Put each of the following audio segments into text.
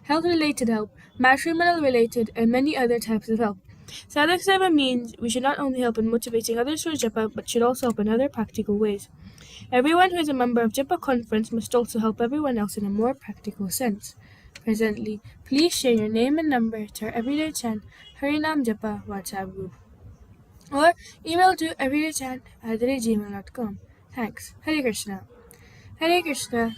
health-related help, matrimonial-related, and many other types of help. Sadhak Seva means we should not only help in motivating others for japa, but should also help in other practical ways. Everyone who is a member of Japa Conference must also help everyone else in a more practical sense. Presently, please share your name and number to our Everyday Chant Harinam Japa WhatsApp group or email to everydaychant@gmail.com. Thanks. Hare Krishna. Hare Krishna.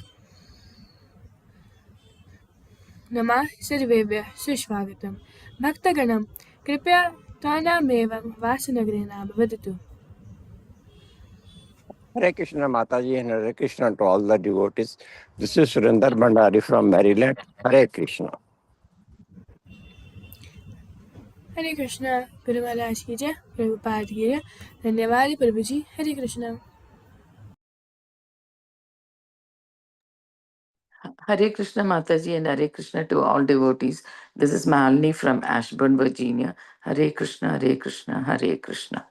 Namah Sarvebhya Sushvagatam. Bhaktaganam Kripya Tanamevam Vasanagrinam Vadatu. Hare Krishna Mataji and Hare Krishna to all the devotees. This is Surinder Bhandari from Maryland. Hare Krishna. हरे कृष्णा गुरु महाराज की जय प्रभुपाद की जय धन्यवाद प्रभु जी हरे Krishna Hare Krishna Mataji and Hare Krishna to all devotees. This is Malini from Ashburn, Virginia. Hare Krishna, Hare Krishna, Hare Krishna.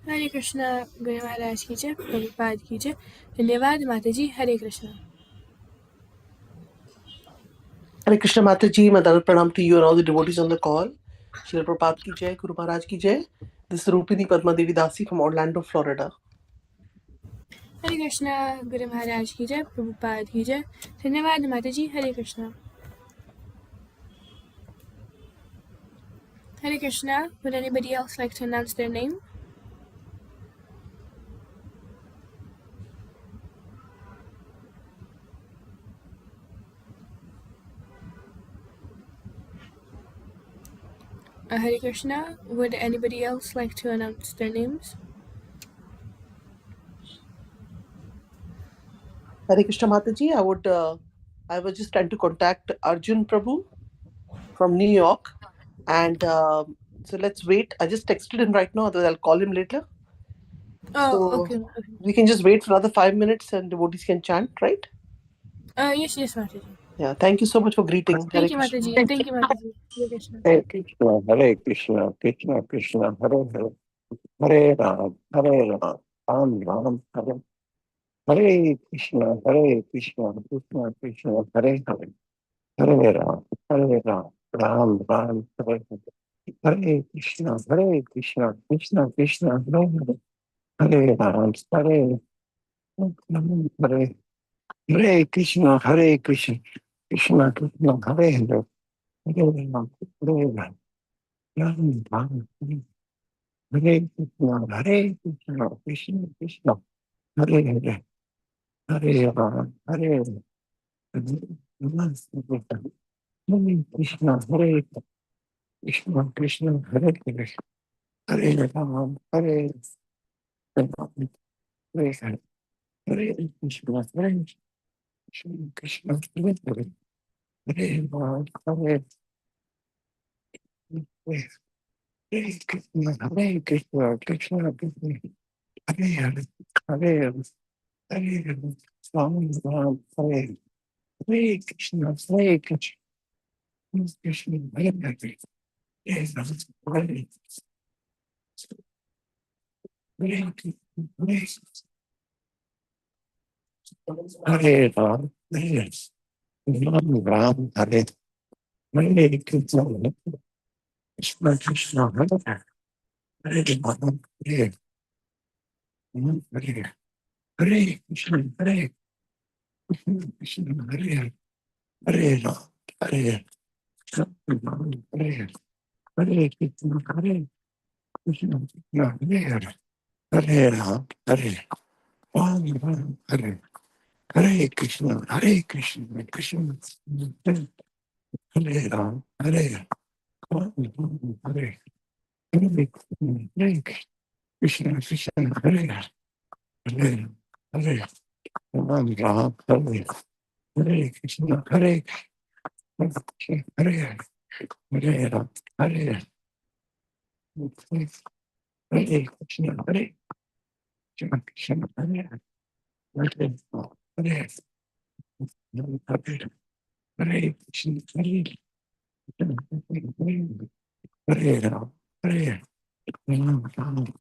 हरे कृष्णा गुरु महाराज की जय प्रभुपाद की जय धन्यवाद माता जी हरे Krishna Hare Krishna Mataji, Madhava Pranam to you and all the devotees on the call. Srila Prabhupada ki jai, Guru Maharaj ki jai. This is Rupini Padma Devi Dasi from Orlando, Florida. हरे कृष्णा गुरु महाराज की जय प्रभुपाद की जय धन्यवाद माता जी हरे कृष्णा हरे Krishna would anybody else like to announce their name? Hare Krishna, would anybody else like to announce their names? Hare Krishna Mataji, I was just trying to contact Arjun Prabhu from New York. And so let's wait. I just texted him right now, otherwise I'll call him later. Okay. We can just wait for another 5 minutes and devotees can chant, right? Yes, Mataji. Yeah, thank you so much for greeting. Thank you, Mataji. Thank you, Mataji. Hare Krishna. Hare Krishna, Hare Krishna, Krishna Krishna, Hare Hare, Hare Ram, Ram Ram, Hare Hare Krishna, Krishna Krishna, Hare Hare, Hare Ram, Ram Ram, Hare Hare. Hare Krishna, Krishna Krishna, Hare Hare, Hare Ram, Hare Hare Krishna, Krishna Krishna, Hare Hare, Hare Ram, Ram Ram, Hare Krishna, Krishna Krishna, Hare Hare, Hare Ram, Hare Krishna, Krishna Krishna, Hare Hare, Hare Ram, Hare Hare, Hare Krishna, Krishna Krishna, Hare Ram, Hare Hare Krishna, Krishna Krishna, Hare Hare, Hare Hare, Ram Ram, Hare Hare Krishna, Krishna, Hare Hare, Hare Ram, Hare Ram, Hare Ram Ram, Hare Hare Krishna, Krishna Krishna, Hare Hare, Hare Ram, Hare Hare, Hare Krishna, Hare Krishna, Hare Hare Ram, Hare Ram, Hare Hare Krishna, Hare Krishna, Hare Hare Ram, Hare Ram, Hare Hare Krishna, Krishna Krishna, Hare Ram, Hare Ram, Hare Hare Krishna, Krishna, Hare Hare, Hare Ram, Ram, Hare Hare Krishna, Hare Krishna, Hare Hare Ram, Hare Hare Krishna, Hare Krishna, Hare Hare Hare Hare Krishna, Hare Hare Ram, Hare Ram,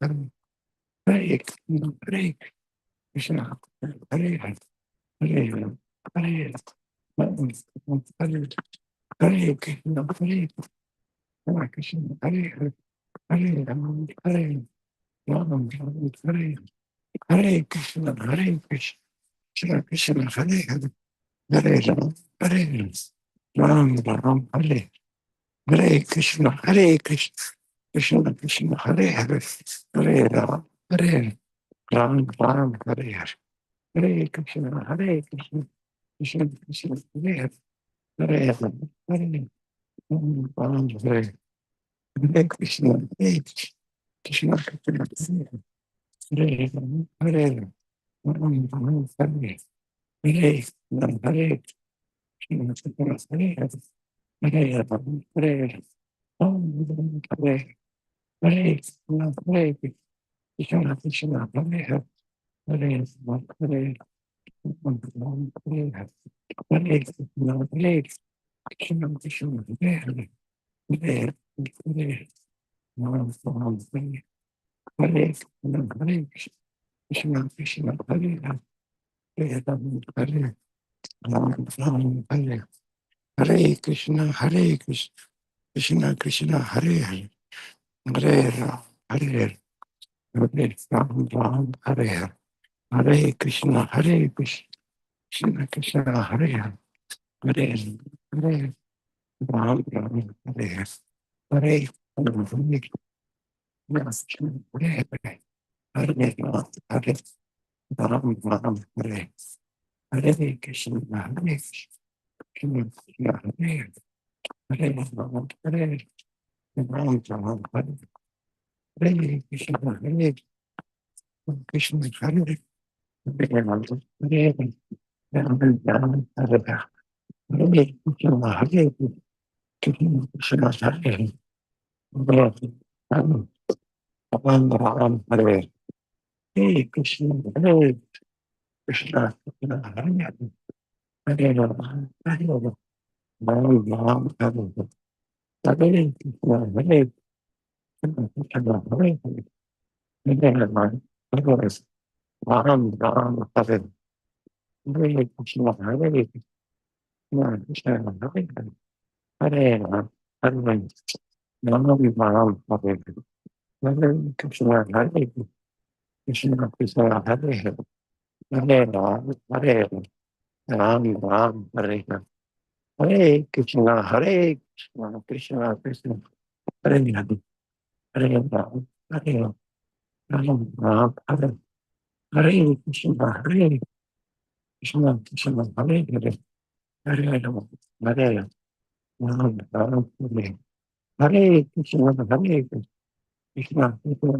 Hare Hare Krishna, Hare Krishna, Hare Hare Ram, Hare Hare Krishna, Hare Hare Ram, Hare Ram, Hare Krishna, Hare Krishna, Krishna, Hare Hare, Hare Ram, Hare Ram, Ram, Hare Hare Krishna, Hare Krishna, Krishna, Krishna, Hare Hare, Hare Ram, Hare Ram, Ram, Hare Hare, Hare Krishna, Hare Krishna, Krishna, Krishna, Hare Hare, Hare Ram, Hare Ram, Ram, Hare Hare Krishna, Hare Krishna, Krishna, Hare Ram, Hare Ram, Ram, Hare Hare Ram, Hare Krishna, Krishna, Hare Hare, Hare Ram, Hare Ram, Hare Hare Krishna, Hare Krishna, Krishna, Hare Hare, Hare Ram, Hare Ram, Hare Hare, Hare Krishna, Hare Krishna, Krishna, Hare Hare, Hare Hare Ram, Ram, Hare Hare Krishna, Hare Krishna, Krishna, Hare Hare, Hare Ram, Hare Ram, Ram, Hare Hare Krishna, Hare Krishna, Krishna, Krishna, Hare Hare, Hare Ram, Hare Ram, Ram, Hare Hare, Hare Krishna, Hare Krishna, Krishna, Krishna, Hare Hare, Hare Ram, Ram, Hare Hare, Hare Ram, Ram, Hare Hare Krishna, Hare Krishna, Hare Hare Ram, Hare Ram, Ram, Hare Krishna, Hare Krishna, Hare Hare Ram, Hare Ram, Ram, Hare Hare Krishna, Hare Krishna, Hare Ram, Ram, Hare Hare Krishna, Hare Krishna, Krishna, Hare Hare Ram, Hare Ram, Ram, Hare Hare Krishna, Hare Krishna, Hare Hare Ram, Hare Ram, Ram, Hare Hare Krishna, Hare Krishna, Krishna, Hare Ram, Hare Ram, Ram, Hare Hare Krishna, Hare Krishna, Krishna, Hare Hare, Hare Ram, Hare Ram, Ram, Hare Hare, Hare Krishna, Hare Krishna, Krishna, Krishna, Hare Hare, Hare Ram, Hare Ram, Ram, Hare Hare Krishna, Hare Krishna, Krishna, Hare Hare, Hare Ram, Hare Ram, Ram, Hare Hare Krishna, Hare Krishna, Krishna,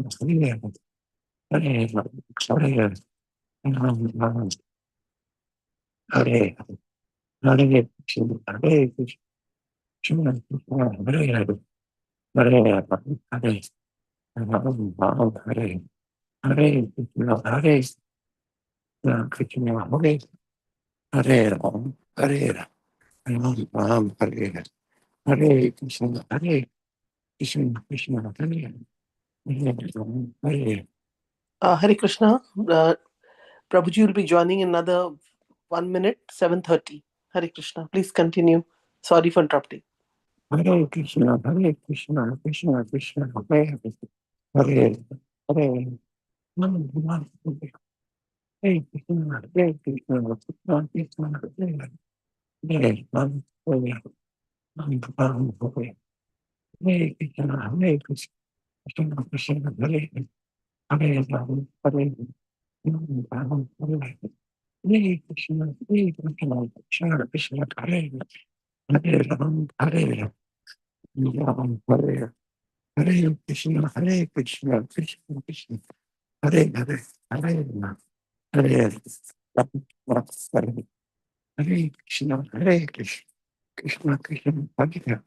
Hare Ram, Hare Ram, Ram, Hare Hare Krishna, Hare Krishna, Krishna, Hare Hare, Hare Ram, Hare Ram, Ram, Hare Hare Krishna, Hare Krishna, Hare Hare Ram, Hare Ram, Ram, Hare Hare Krishna, Hare Krishna, Krishna, Hare Hare Ram, Hare. Hare Krishna. Prabhuji will be joining in another 1 minute, 7:30. Hare Krishna. Please continue. Sorry for interrupting. Hare Krishna, Krishna, Krishna, Hare Hare, Hare Ram, Hare Krishna, Hare Krishna, Krishna, Krishna, Hare Hare, Ram, Hare Ram, Ram, Hare Hare Krishna, Hare Krishna, Krishna, Krishna, Hare Hare, Ram, Hare Ram, Ram, Hare Hare Krishna, Hare Krishna, Krishna, Krishna, Hare Hare, Ram, Hare Ram, Hare Hare Krishna, Hare Krishna, Krishna, Krishna, Hare Hare, Hare Ram, Hare Ram, Hare Hare Krishna, Hare Krishna, Krishna Krishna, Hare Hare,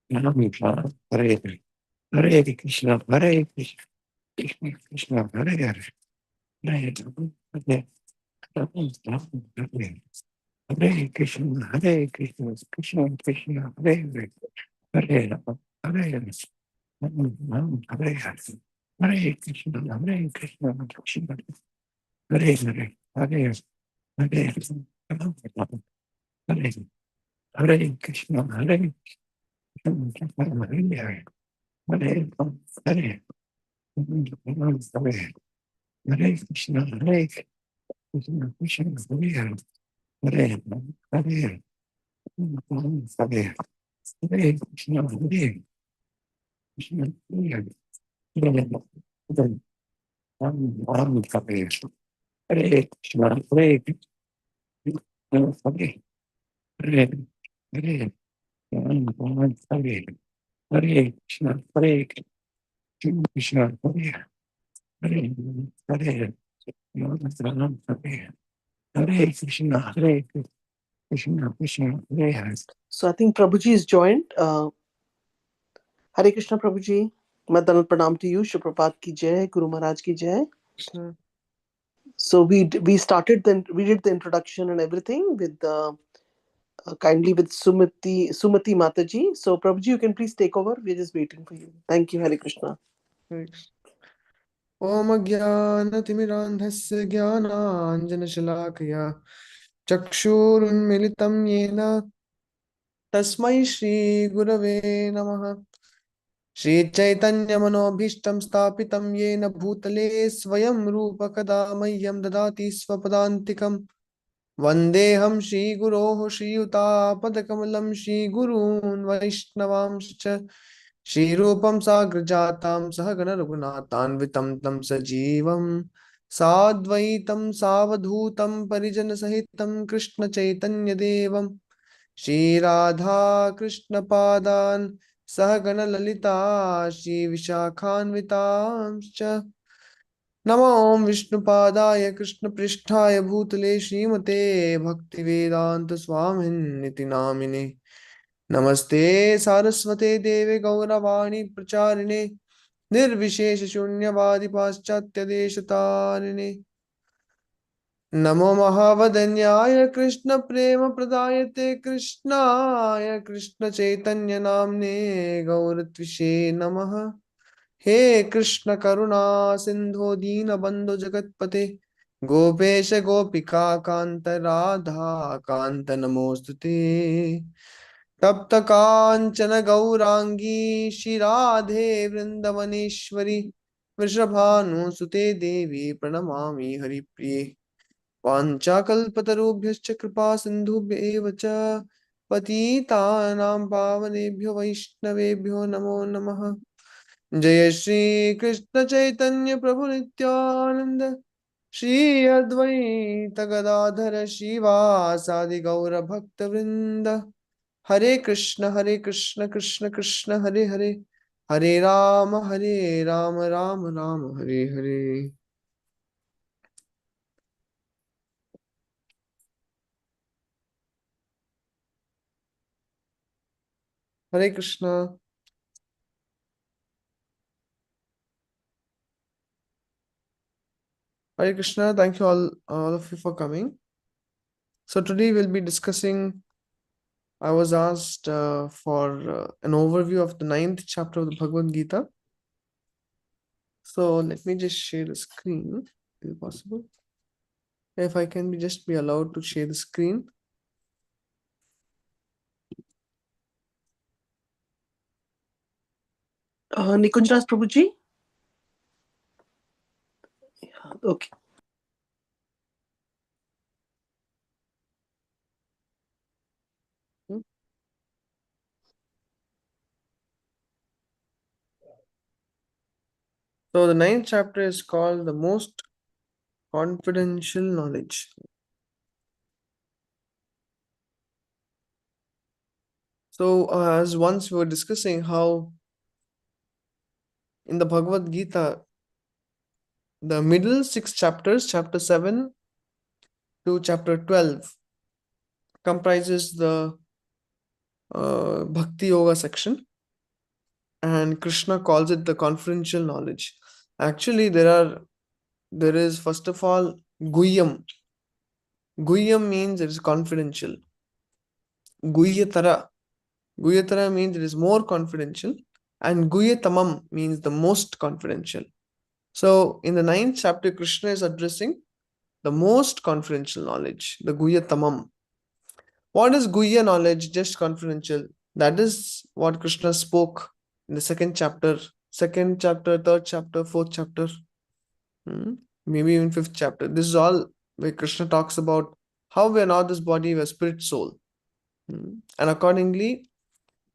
Hare Ram, Ram, Hare Hare Krishna, Hare Krishna, Krishna Krishna, Hare Hare, Hare Ram, Hare Ram, Hare Hare Krishna, Hare Krishna, Krishna Krishna, Hare Hare, Hare Ram, Hare Ram, Hare Hare, Hare Krishna, Hare Krishna, Krishna Hare Hare, Hare Hare Ram, Hare Hare Krishna, Hare Krishna, Hare Hare Ram, Hare Hare Krishna, Hare Krishna, Krishna Hare Hare Ram, Hare Hare Hare Krishna, Hare Krishna, Hare Hare Ram, Hare Hare Krishna, Hare Krishna, Hare Hare Ram, Hare Hare Krishna, Hare Krishna, Hare Hare Hare Ram, Hare Hare Krishna, Hare Krishna, Krishna Hare Hare. So I think Prabhuji is joined. Hare Krishna, Prabhuji. Madanat pranam to you. Shubh ki jai. Guru Maharaj ki jai. So we did the introduction and everything with kindly with Sumati Mataji. So Prabhuji, you can please take over. We're just waiting for you. Thank you. Hare Krishna. Om Jnanatimirandhasya Jnananjanashalakhya Chakshurunmilitam Yena Tasmai Shri Gurave Namaha. Shri Chaitanya Manobhishtam Stapitam Yena Bhutale Swayam Rupa Kada Mahyam Dadati Swapadantikam Vandeham Shri Guroho Shri Yuta Padakamalam Shri Gurun Vaishnavamscha Shri Rupam Sagrajatam Sahagana Raghunatanvitam Tam Sajivam Sadvaitam Savadhutam Parijana Sahitam Krishna Chaitanya Devam Shri Radha Krishna Padan Sahagana Lalita Shri Vishakhanvitamscha Namo Om Vishnupadaya Krishna Pristhaya Bhutale Srimate Bhaktivedanta Swamin Niti Namine Namaste Saraswate Deve Gauravani Pracharine Nirvishesha Shunyavadi Paschatya Deshatarine Namo Mahavadanyaya Krishna Prema Pradayate Krishnaya Krishna Chaitanya Namne Gauratvishe Namaha हे कृष्ण करुणा सिंधु दीन बंधु जगतपते गोपेश गोपिका कांत राधा कांत नमोस्तुते तप्त कांचन गौरांगी श्री राधे वृंदवनेश्वरी वृषभानुसुते देवी प्रणमामि हरिप्रिये वाञ्छाकल्पतरुभ्यश्च कृपा सिन्धुभ्येव च पतितानां पावनेभ्यो वैष्णवेभ्यो नमो नमः जय श्री कृष्ण चैतन्य प्रभु नित्यानंद श्री अद्वैत गदाधर श्रीवासादि गौर भक्त वृंद हरे Krishna Krishna Krishna Hare Hare Hare Ram Ram Ram Hare Hare Hare Krishna Hare Krishna, thank you all of you for coming. So today we'll be discussing, I was asked for an overview of the 9th chapter of the Bhagavad Gita. So let me just share the screen. Is it possible? If I can just be allowed to share the screen. Nikunjas Prabhuji. Yeah, okay. So the 9th chapter is called the most confidential knowledge. So as once we were discussing how in the Bhagavad Gita, the middle 6 chapters, chapter 7 to chapter 12, comprises the Bhakti Yoga section, and Krishna calls it the confidential knowledge. Actually, there is first of all Guhyam. Guhyam means it is confidential. Guhyatara. Guhyatara means it is more confidential, and Guhyatamam means the most confidential. So in the 9th chapter, Krishna is addressing the most confidential knowledge, the Guhya Tamam. What is Guhya knowledge? Just confidential. That is what Krishna spoke in the second chapter, third chapter, fourth chapter, maybe even fifth chapter. This is all where Krishna talks about how we are not this body, we are spirit, soul. And accordingly,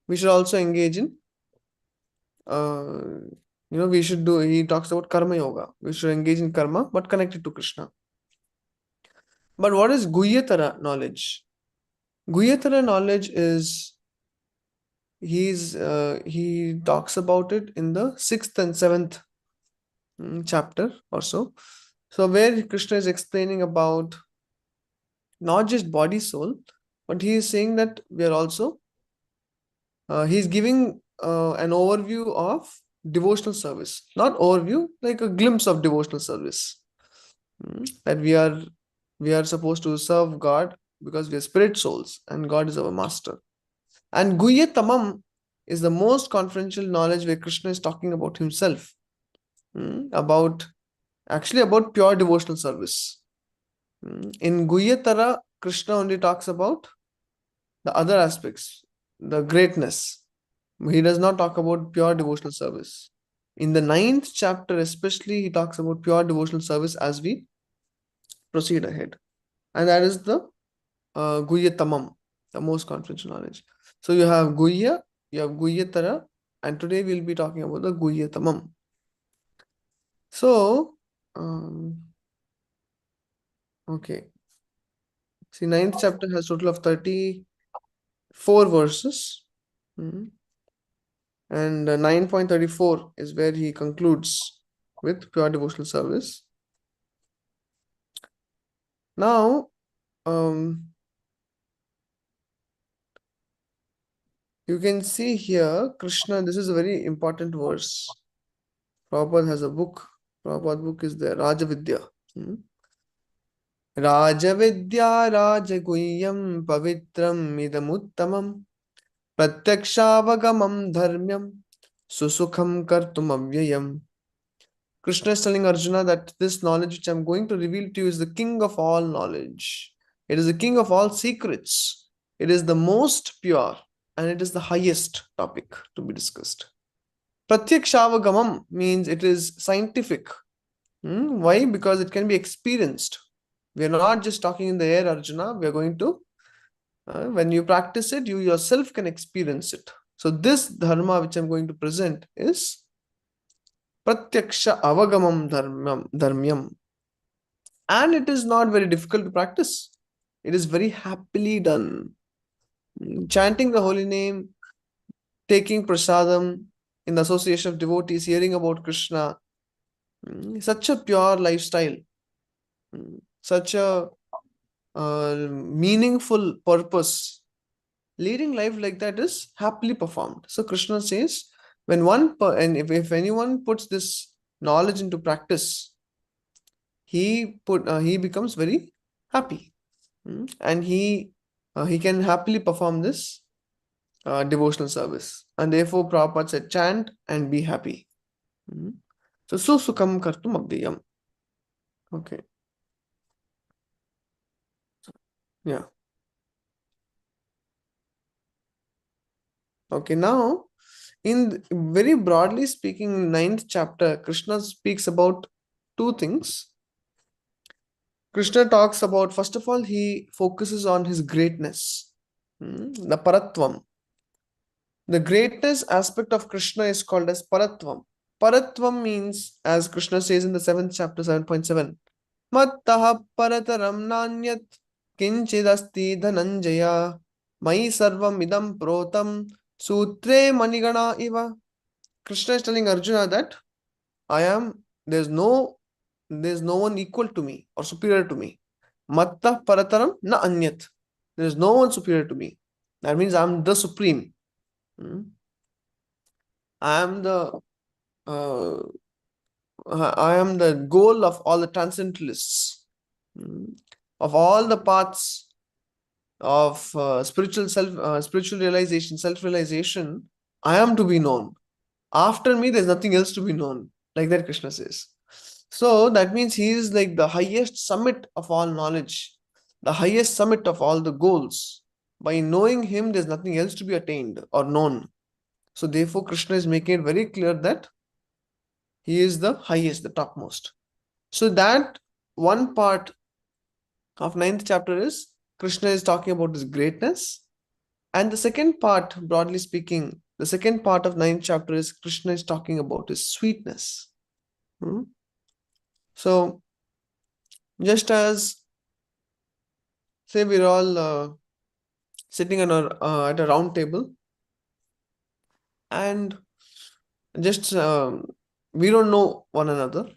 we should also engage in, he talks about karma yoga. We should engage in karma, but connected to Krishna. But what is Guhyatara knowledge? Guhyatara knowledge is, he talks about it in the 6th and 7th chapter or so. So where Krishna is explaining about not just body, soul, but he is saying that we are also, he's giving an overview of devotional service. Not overview, like a glimpse of devotional service. That we are supposed to serve God because we are spirit souls and God is our master. And Guhya Tamam is the most confidential knowledge where Krishna is talking about himself, about pure devotional service. In Guhyatara, Krishna only talks about the other aspects, the greatness. He does not talk about pure devotional service. In the 9th chapter especially, he talks about pure devotional service as we proceed ahead. And that is the Guhya Tamam, the most confidential knowledge. So you have Guhya, you have Guhyatara, and today we'll be talking about the Guhya Tamam. So, okay. See, 9th chapter has total of 34 verses. And 9.34 is where he concludes with pure devotional service. Now, you can see here, Krishna, this is a very important verse. Prabhupada has a book. Prabhupada book is there, Rajavidya. Rajavidya Rajaguhyam Pavitram Idamuttamam Pratyakshaavagamam Dharmyam Susukham Kartum Avyayam. Krishna is telling Arjuna that this knowledge which I am going to reveal to you is the king of all knowledge. It is the king of all secrets. It is the most pure and it is the highest topic to be discussed. Pratyakshaavagamam means it is scientific. Why? Because it can be experienced. We are not just talking in the air, Arjuna. We are going to, when you practice it, you yourself can experience it. So this dharma which I am going to present is Pratyaksha Avagamam Dharmyam. And it is not very difficult to practice. It is very happily done. Chanting the holy name, taking prasadam in the association of devotees, hearing about Krishna, such a pure lifestyle, such a meaningful purpose. Leading life like that is happily performed. So Krishna says, when if anyone puts this knowledge into practice, he becomes very happy, and he can happily perform this devotional service. And therefore Prabhupada said, chant and be happy. So sukham kartum abdiyam. Okay. Yeah. Okay, now in very broadly speaking, 9th chapter, Krishna speaks about two things. Krishna talks about, first of all, he focuses on his greatness, the paratvam. The greatest aspect of Krishna is called as paratvam. Paratvam means, as Krishna says in the 7th chapter, 7.7, Mattaha parataram nanyat kinchidasti dhananjaya mai sarvam idam protam sutre manigana iva. Krishna is telling Arjuna that there's no one equal to me or superior to me. Matta parataram na anyat. There is no one superior to me. That means I'm the supreme. I am the goal of all the transcendentalists, of all the paths of spiritual realization, self-realization. I am to be known. After me, there's nothing else to be known. Like that, Krishna says. So that means he is like the highest summit of all knowledge, the highest summit of all the goals. By knowing him, there's nothing else to be attained or known. So therefore, Krishna is making it very clear that he is the highest, the topmost. So that one part of ninth chapter is Krishna is talking about his greatness. And the second part, broadly speaking, the second part of ninth chapter is Krishna is talking about his sweetness. So just as say we're all sitting on at a round table and just we don't know one another,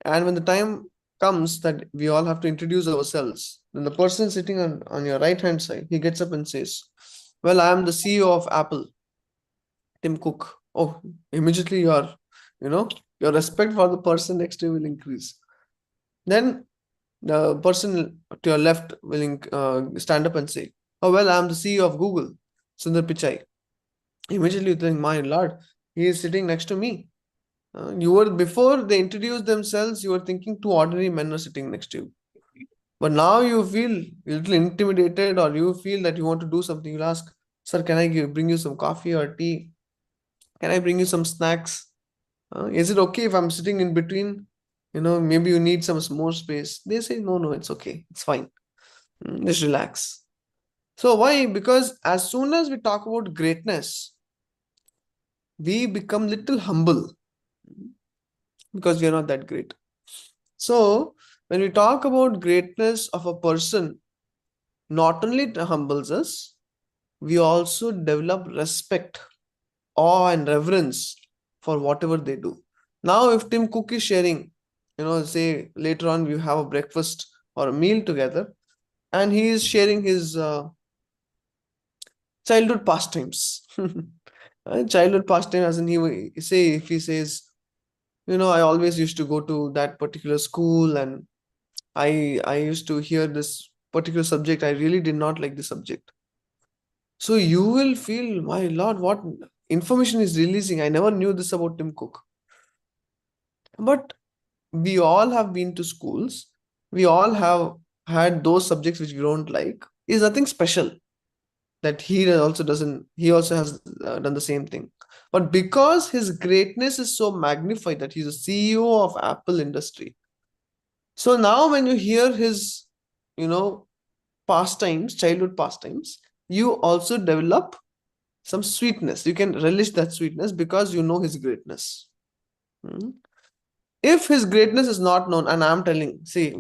and when the time comes that we all have to introduce ourselves, then the person sitting on your right hand side, he gets up and says, well, I am the CEO of Apple, Tim Cook. Oh, immediately your respect for the person next to you will increase. Then the person to your left will stand up and say, oh, well, I'm the CEO of Google, Sundar Pichai. Immediately you think, my lord, he is sitting next to me. Before they introduced themselves, you were thinking two ordinary men are sitting next to you. But now you feel a little intimidated, or you feel that you want to do something. You'll ask, sir, can I bring you some coffee or tea? Can I bring you some snacks? Is it okay if I'm sitting in between? Maybe you need some more space. They say, no, it's okay. It's fine. Just relax. So why? Because as soon as we talk about greatness, we become little humble because we are not that great. So when we talk about greatness of a person, not only it humbles us, we also develop respect, awe and reverence for whatever they do. Now, if Tim Cook is sharing, say later on we have a breakfast or a meal together, and he is sharing his childhood pastimes. Childhood pastime, as in if he says, I always used to go to that particular school, and I used to hear this particular subject. I really did not like the subject. So you will feel, my lord, what information is releasing. I never knew this about Tim Cook. But we all have been to schools. We all have had those subjects which we don't like. Is nothing special that he also has done the same thing. But because his greatness is so magnified that he's a CEO of Apple industry. So now when you hear his, pastimes, childhood pastimes, you also develop some sweetness. You can relish that sweetness because you know his greatness. If his greatness is not known, and I'm telling, see,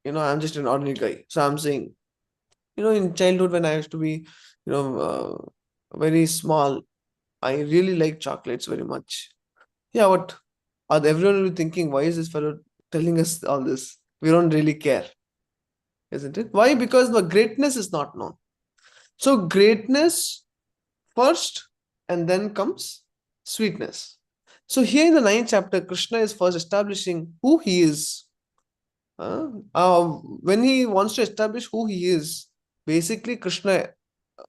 I'm just an ordinary guy. So I'm saying, in childhood when I used to be, very small, I really like chocolates very much. Yeah, but everyone will be thinking, why is this fellow telling us all this? We don't really care. Isn't it? Why? Because the greatness is not known. So greatness first, and then comes sweetness. So here in the 9th chapter, Krishna is first establishing who he is. When he wants to establish who he is, basically Krishna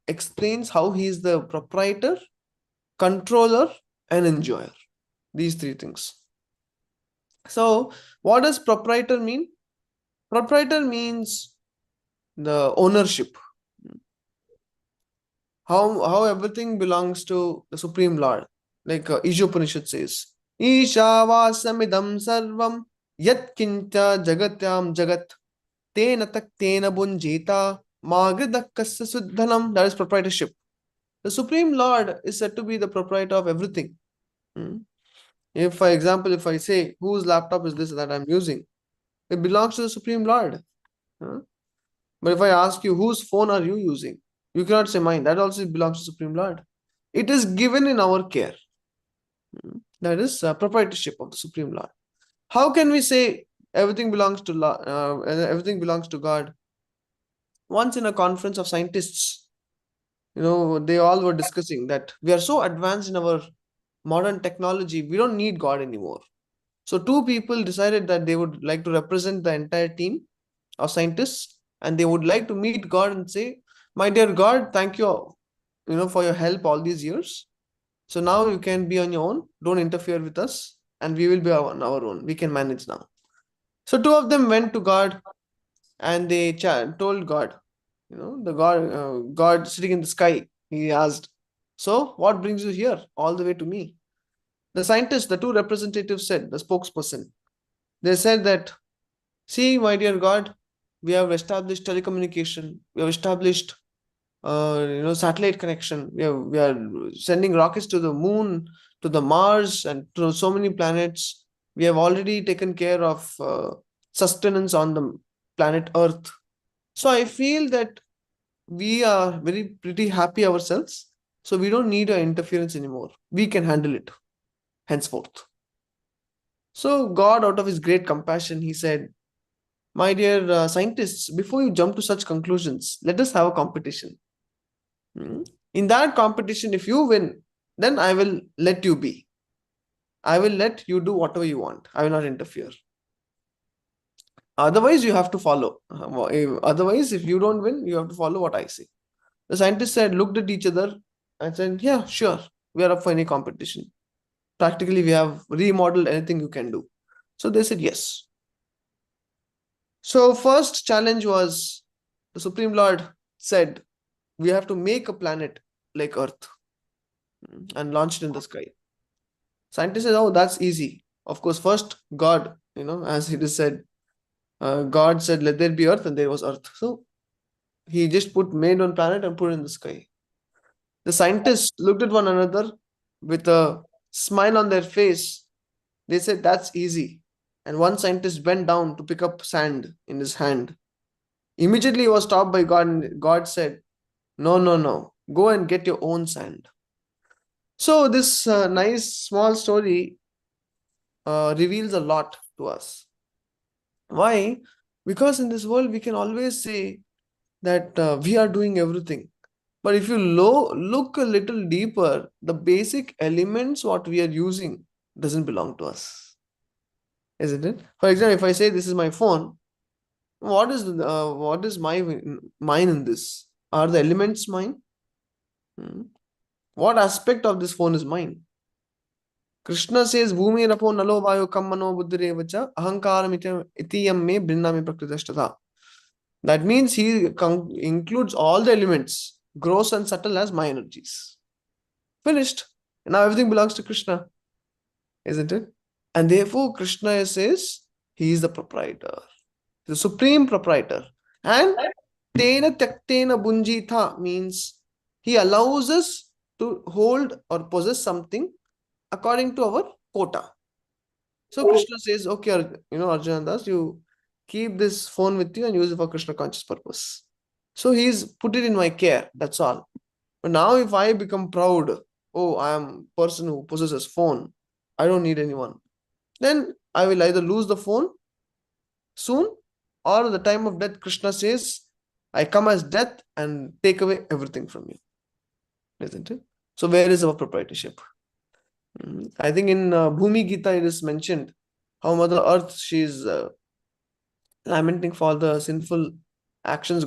explains how he is the proprietor, controller, and enjoyer. These three things. So what does proprietor mean? Proprietor means the ownership. How everything belongs to the Supreme Lord. Like Ishopanishad says, Ishawasamidam sarvam yat kincha jagatyam jagat tena tak tena bunjita magridakkasya suddhanam. That is proprietorship. The Supreme Lord is said to be the proprietor of everything. If, for example, if I say, whose laptop is this that I'm using, it belongs to the Supreme Lord. But if I ask you, whose phone are you using? You cannot say mine. That also belongs to Supreme Lord. It is given in our care. That is proprietorship of the Supreme Lord. How can we say everything belongs to God? Once in a conference of scientists, they all were discussing that we are so advanced in our modern technology, we don't need God anymore. So two people decided that they would like to represent the entire team of scientists, and they would like to meet God and say, my dear God, thank you, for your help all these years. So now you can be on your own. Don't interfere with us. and we will be on our own. We can manage now. So two of them went to God and they told God, the God sitting in the sky. He asked, "So what brings you here all the way to me?" The scientists, the two representatives said, the spokesperson, they said that, "See, my dear God, we have established telecommunication. We have established satellite connection. We are sending rockets to the moon, to the Mars, and to so many planets. We have already taken care of sustenance on the planet Earth. So I feel that we are pretty happy ourselves. So we don't need interference anymore. We can handle it henceforth." So God, out of his great compassion, he said, "My dear scientists, before you jump to such conclusions, let us have a competition. In that competition, if you win, then I will let you be. I will let you do whatever you want. I will not interfere. Otherwise, you have to follow. Otherwise, if you don't win, you have to follow what I say." The scientists looked at each other and said, "Yeah, sure. We are up for any competition. Practically, we have remodeled anything you can do." So they said yes. So first challenge was, the Supreme Lord said, we have to make a planet like Earth and launch it in the sky. Scientists said, "Oh, that's easy." Of course, first God, as it is said, God said, "Let there be Earth," and there was Earth. So he just made one planet and put it in the sky. The scientists looked at one another with a smile on their face. They said, "That's easy." And one scientist bent down to pick up sand in his hand. Immediately he was stopped by God, and God said, "No, no, no. Go and get your own sand." So this nice small story reveals a lot to us. Why? Because in this world we can always say that we are doing everything. But if you look a little deeper, the basic elements what we are using doesn't belong to us, isn't it? For example, if I say this is my phone, what is mine in this? Are the elements mine? What aspect of this phone is mine? Krishna says, "Bhumi rapo nalo vayo kammano buddhirevacha ahankaram itiyam me brinnami prakritashtata." That means he includes all the elements, gross and subtle, as my energies. Finished. Now everything belongs to Krishna, isn't it? And therefore, Krishna says he is the proprietor, the supreme proprietor. And tena tyaktena bunjitha means he allows us to hold or possess something according to our quota. So Krishna says, "Okay, Arjuna Das, you keep this phone with you and use it for Krishna conscious purpose." So he's put it in my care. That's all. But now if I become proud, "Oh, I am a person who possesses phone, I don't need anyone," then I will either lose the phone soon, or at the time of death, Krishna says, "I come as death and take away everything from you." Isn't it? So where is our proprietorship? I think in Bhumi Gita it is mentioned how Mother Earth, she is lamenting for the sinful actions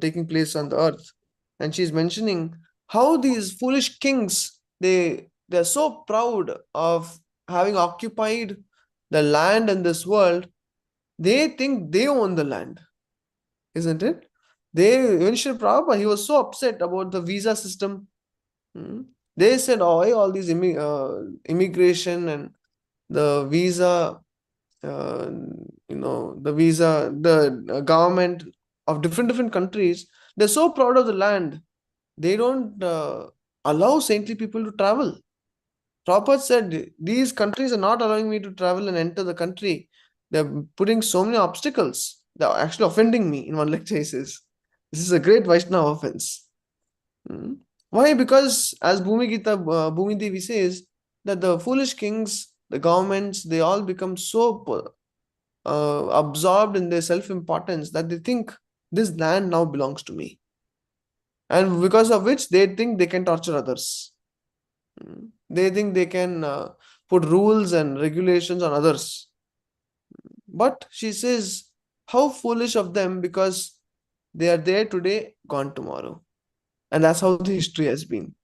taking place on the earth, and she's mentioning how these foolish kings, they're so proud of having occupied the land in this world. They think they own the land, isn't it? Even Srila Prabhupada, he was so upset about the visa system. They said, "Oh, all these immigration and the visa, the government of different countries, they're so proud of the land. They don't allow saintly people to travel." Prabhupada said, "These countries are not allowing me to travel and enter the country. They're putting so many obstacles. They're actually offending me." In one lecture, he says, "This is a great Vaishnava offense." Why? Because as Bhumi Devi says, that the foolish kings, the governments, they all become so absorbed in their self-importance that they think this land now belongs to me. And because of which they think they can torture others. They think they can put rules and regulations on others. But she says, how foolish of them, because they are there today, gone tomorrow. And that's how the history has been.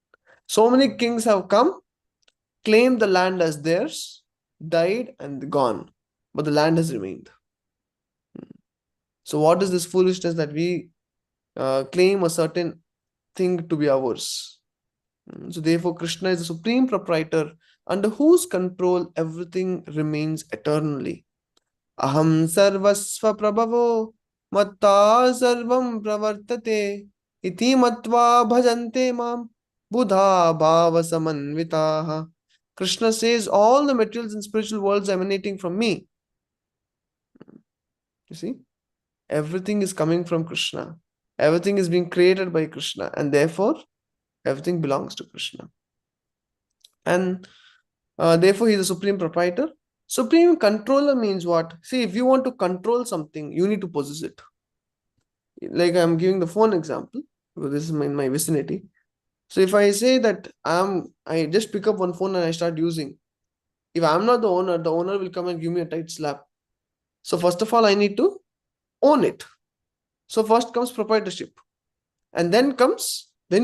So many kings have come, claimed the land as theirs, died and gone, but the land has remained. So what is this foolishness that we claim a certain thing to be ours? So therefore, Krishna is the supreme proprietor under whose control everything remains eternally. Aham sarvasva prabhavo matta sarvam pravartate iti matva bhajante mam buddha bhava samanvitaha. Krishna says all the materials and spiritual worlds emanating from me. You see, everything is coming from Krishna. Everything is being created by Krishna, and therefore everything belongs to Krishna. And therefore, he is the supreme proprietor. Supreme controller means what? See, if you want to control something, you need to possess it. Like I'm giving the phone example, because this is in my vicinity. So if I say that I just pick up one phone and I start using, if I'm not the owner will come and give me a tight slap. So first of all, I need to own it. So first comes proprietorship, and then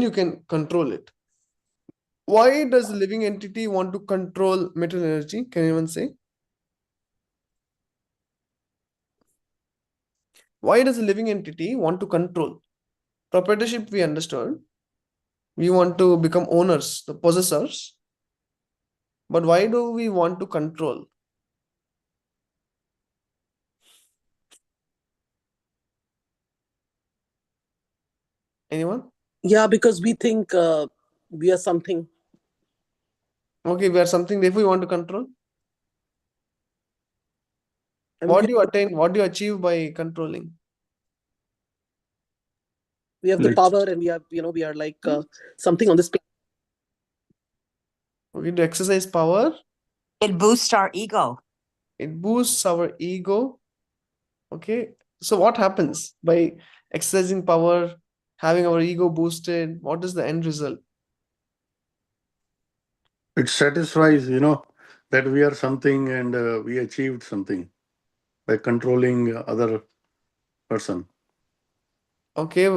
you can control it. Why does the living entity want to control material energy? Can anyone say? Why does a living entity want to control? Proprietorship, we understood. We want to become owners, the possessors. But why do we want to control? Anyone? Yeah, because we think we are something. Okay, we are something, therefore we want to control. I mean, What do you attain? What do you achieve by controlling? we have the Like- power, and we are like something on this planet. Okay, to exercise power. It boosts our ego. It boosts our ego. Okay, so what happens by exercising power, having our ego boosted? What is the end result? It satisfies, that we are something and we achieved something by controlling other person. Okay,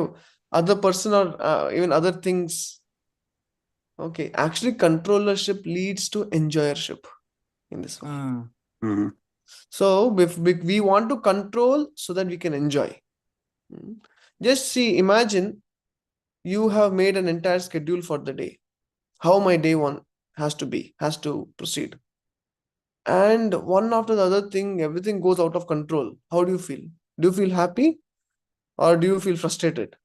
other person or even other things. Okay, actually controllership leads to enjoyership in this way. Mhm. So if we want to control so that we can enjoy. Just see, imagine you have made an entire schedule for the day. How my day one has to proceed. And one after the other thing, everything goes out of control. How do you feel? Do you feel happy or do you feel frustrated?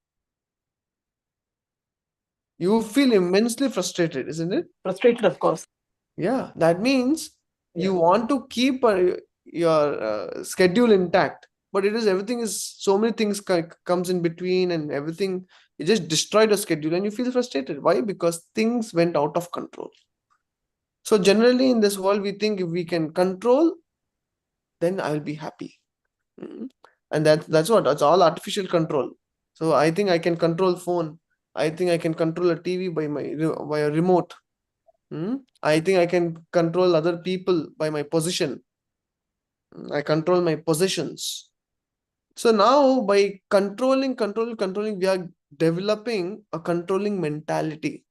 You feel immensely frustrated, isn't it? Frustrated, of course. Yeah, that means you want to keep your schedule intact, but everything is so many things comes in between and everything. You just destroyed your schedule and you feel frustrated. Why? Because things went out of control. So generally in this world, we think if we can control, then I'll be happy. And that's all artificial control. So I think I can control phone. I think I can control a TV by a remote. I think I can control other people by my position. I control my possessions. So now by controlling, we are developing a controlling mentality.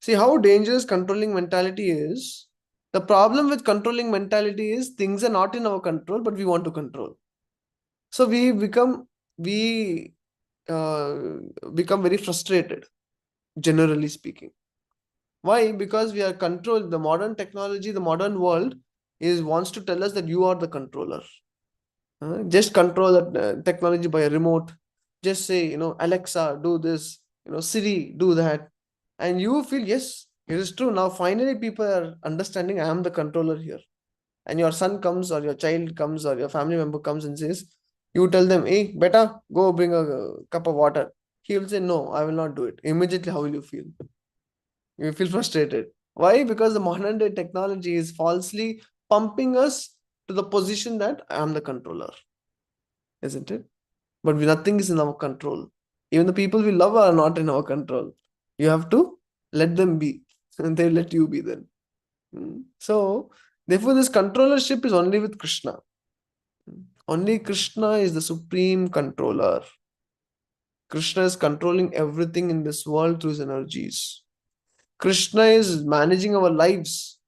See how dangerous controlling mentality is. The problem with controlling mentality is things are not in our control, but we want to control. So we become very frustrated, generally speaking. Why? Because we are controlled. The modern technology, the modern world wants to tell us that you are the controller. Just control the technology by a remote. Just say, Alexa, do this, Siri, do that. And you feel, yes, it is true. Now, finally, people are understanding I am the controller here. And your son comes or your child comes or your family member comes and says, you tell them, hey, beta, go bring a cup of water. He will say, no, I will not do it. Immediately, how will you feel? You feel frustrated. Why? Because the modern day technology is falsely pumping us to the position that I am the controller. Isn't it? But nothing is in our control. Even the people we love are not in our control. You have to let them be. And they let you be then. So, therefore, this controllership is only with Krishna. Only Krishna is the supreme controller. Krishna is controlling everything in this world through his energies. Krishna is managing our lives.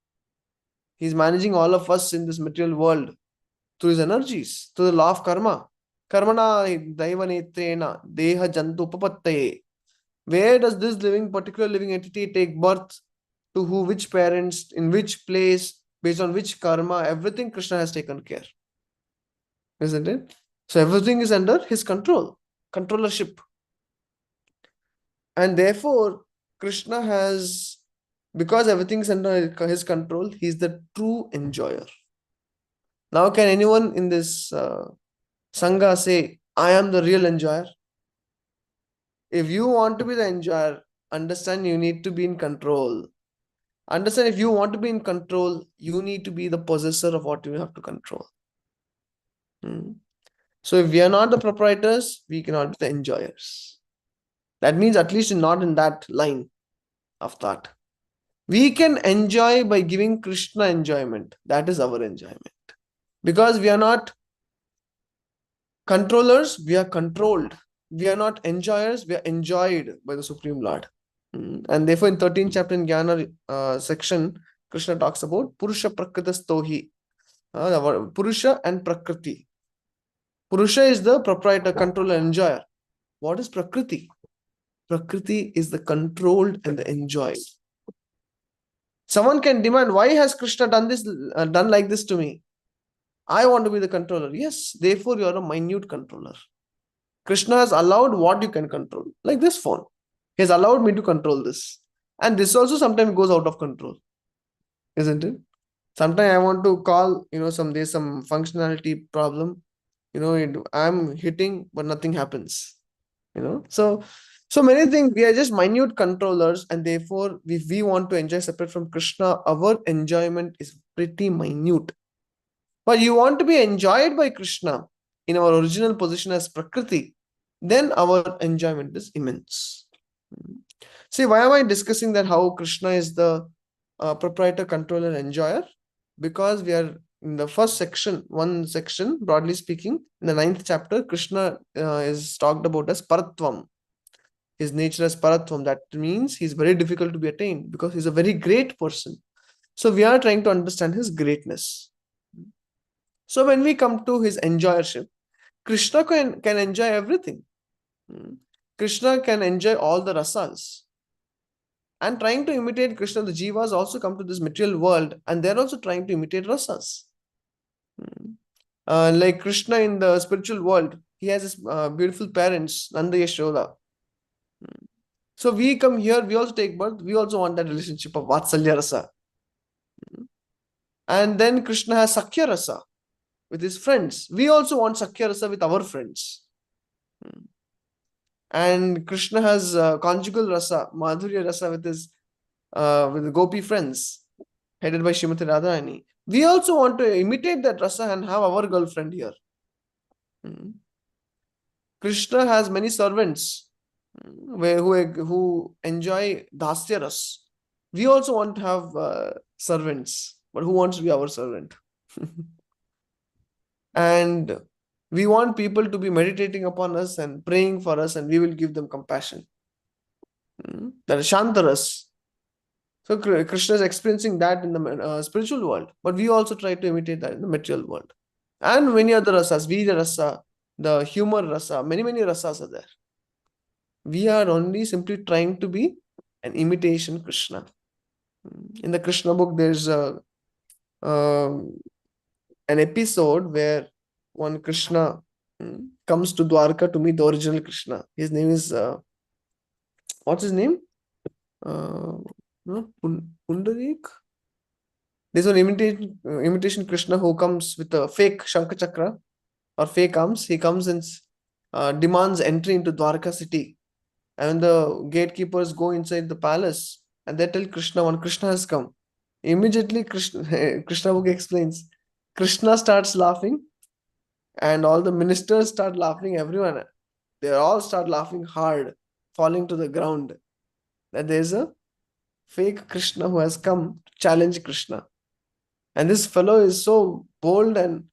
He's managing all of us in this material world through his energies, through the law of karma. Karmana daivanetrena deha jantu upapattaye. Where does this particular living entity take birth? To who, which parents, in which place, based on which karma, everything Krishna has taken care. Isn't it? So everything is under his control, controllership. And therefore, Krishna has, because everything is under his control, he's the true enjoyer. Now, can anyone in this Sangha say, I am the real enjoyer? If you want to be the enjoyer, understand you need to be in control. Understand, if you want to be in control, you need to be the possessor of what you have to control. So if we are not the proprietors, we cannot be the enjoyers. That means at least not in that line of thought. We can enjoy by giving Krishna enjoyment. That is our enjoyment. Because we are not controllers, we are controlled. We are not enjoyers, we are enjoyed by the Supreme Lord. And therefore in 13th chapter in Jnana section, Krishna talks about Purusha Prakritastohi. Purusha and Prakriti. Purusha is the proprietor, controller, enjoyer. What is Prakriti? Prakriti is the controlled and the enjoyed. Someone can demand, why has Krishna done this, done like this to me? I want to be the controller. Yes, therefore you are a minute controller. Krishna has allowed what you can control, like this phone. He has allowed me to control this. And this also sometimes goes out of control, isn't it? Sometimes I want to call, there's some functionality problem. I'm hitting, but nothing happens. So many things, we are just minute controllers, and therefore, if we want to enjoy separate from Krishna, our enjoyment is pretty minute. But you want to be enjoyed by Krishna in our original position as Prakriti, then our enjoyment is immense. See, why am I discussing that how Krishna is the proprietor, controller, enjoyer? Because we are in the first section, one section, broadly speaking, in the 9th chapter, Krishna is talked about as Paratvam. His nature as Paratvam. That means he's very difficult to be attained because he's a very great person. So we are trying to understand his greatness. So when we come to his enjoyership, Krishna can enjoy everything. Krishna can enjoy all the rasas. And trying to imitate Krishna, the jivas also come to this material world and they're also trying to imitate rasas. Like Krishna in the spiritual world, he has his beautiful parents, Nanda Yashoda. So we come here, we also take birth, we also want that relationship of Vatsalya Rasa. And then Krishna has Sakhya Rasa with his friends. We also want Sakhya Rasa with our friends. And Krishna has conjugal Rasa, Madhurya Rasa with the Gopi friends, headed by Srimati Radharani. We also want to imitate that Rasa and have our girlfriend here. Krishna has many servants who enjoy Dasya Ras. We also want to have servants, but who wants to be our servant? And we want people to be meditating upon us and praying for us, and we will give them compassion. That is Shantaras. So Krishna is experiencing that in the spiritual world, but we also try to imitate that in the material world. And many other rasas, Veera Rasa, the humor Rasa, many rasas are there. We are only simply trying to be an imitation Krishna. In the Krishna book, there's an episode where one Krishna comes to Dwarka to meet the original Krishna. His name is, what's his name? Pundarik? There's an imitation Krishna who comes with a fake Shankha Chakra or fake arms. He comes and demands entry into Dwarka city. And the gatekeepers go inside the palace and they tell Krishna, one Krishna has come. Immediately Krishna book explains, Krishna starts laughing and all the ministers start laughing, everyone. They all start laughing hard, falling to the ground. That there's a fake Krishna who has come to challenge Krishna. And this fellow is so bold and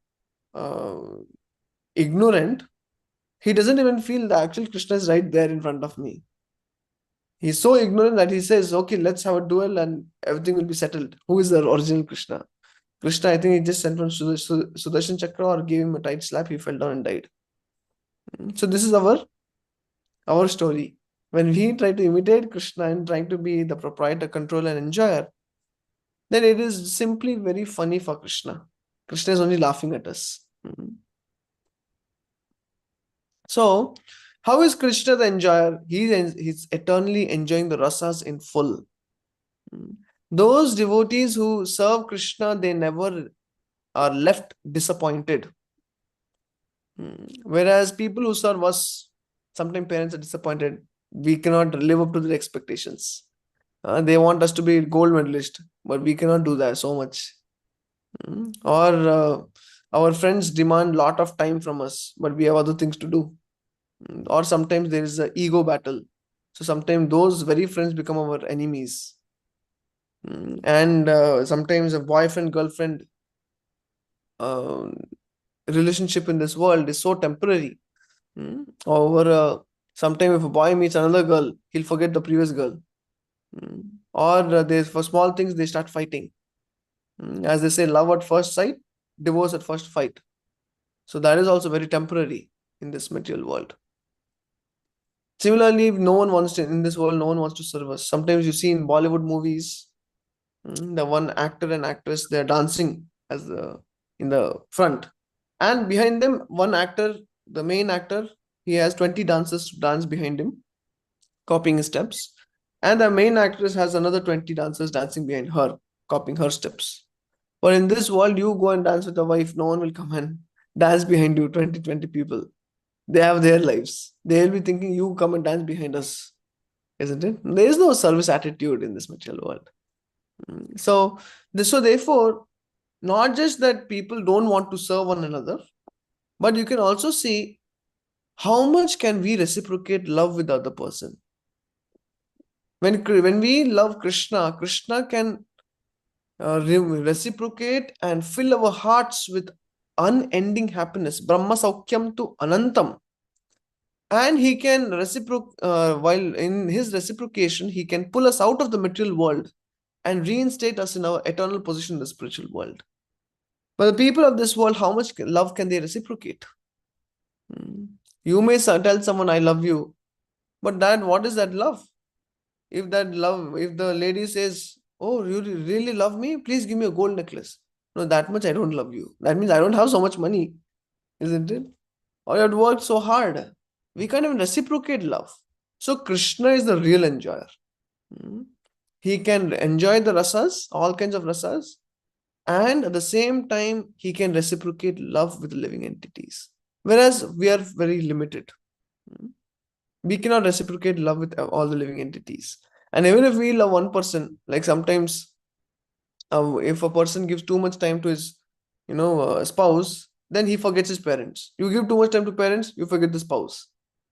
ignorant, he doesn't even feel the actual Krishna is right there in front of me. He's so ignorant that he says, okay, let's have a duel and everything will be settled. Who is the original Krishna? Krishna, I think he just sent one Sudarshan Chakra or gave him a tight slap. He fell down and died. So this is our story. When we try to imitate Krishna and trying to be the proprietor, controller, and enjoyer, then it is simply very funny for Krishna. Krishna is only laughing at us. So, how is Krishna the enjoyer? He's eternally enjoying the rasas in full. Those devotees who serve Krishna, they never are left disappointed. Whereas people who serve us, sometimes parents are disappointed. We cannot live up to their expectations. They want us to be gold medalist, but we cannot do that so much. Or our friends demand lot of time from us, but we have other things to do. Or sometimes there is an ego battle. So sometimes those very friends become our enemies. And sometimes a boyfriend girlfriend relationship in this world is so temporary. Or sometimes if a boy meets another girl, he'll forget the previous girl. Or there's for small things they start fighting. As they say, love at first sight, divorce at first fight. So that is also very temporary in this material world. Similarly, no one wants to, in this world, no one wants to serve us. Sometimes you see in Bollywood movies, the one actor and actress, they're dancing in the front. And behind them, one actor, the main actor, he has 20 dancers to dance behind him, copying his steps. And the main actress has another 20 dancers dancing behind her, copying her steps. But in this world, you go and dance with a wife, no one will come and dance behind you, 20 people. They have their lives. They'll be thinking, you come and dance behind us, isn't it? There is no service attitude in this material world. So therefore, not just that people don't want to serve one another, but you can also see how much can we reciprocate love with the other person. When we love Krishna, Krishna can reciprocate and fill our hearts with unending happiness. Brahma Saukyam tu Anantam. And he can while in his reciprocation, he can pull us out of the material world and reinstate us in our eternal position in the spiritual world. But the people of this world, how much love can they reciprocate? You may tell someone, I love you, but what is that love? If the lady says, oh, you really love me? Please give me a gold necklace. No, that much I don't love you. That means I don't have so much money, isn't it? Or you have worked so hard. We can't even reciprocate love. So Krishna is the real enjoyer. He can enjoy the rasas, all kinds of rasas, and at the same time, he can reciprocate love with living entities. Whereas we are very limited. We cannot reciprocate love with all the living entities. And even if we love one person, like sometimes if a person gives too much time to his spouse, then he forgets his parents. You give too much time to parents, you forget the spouse.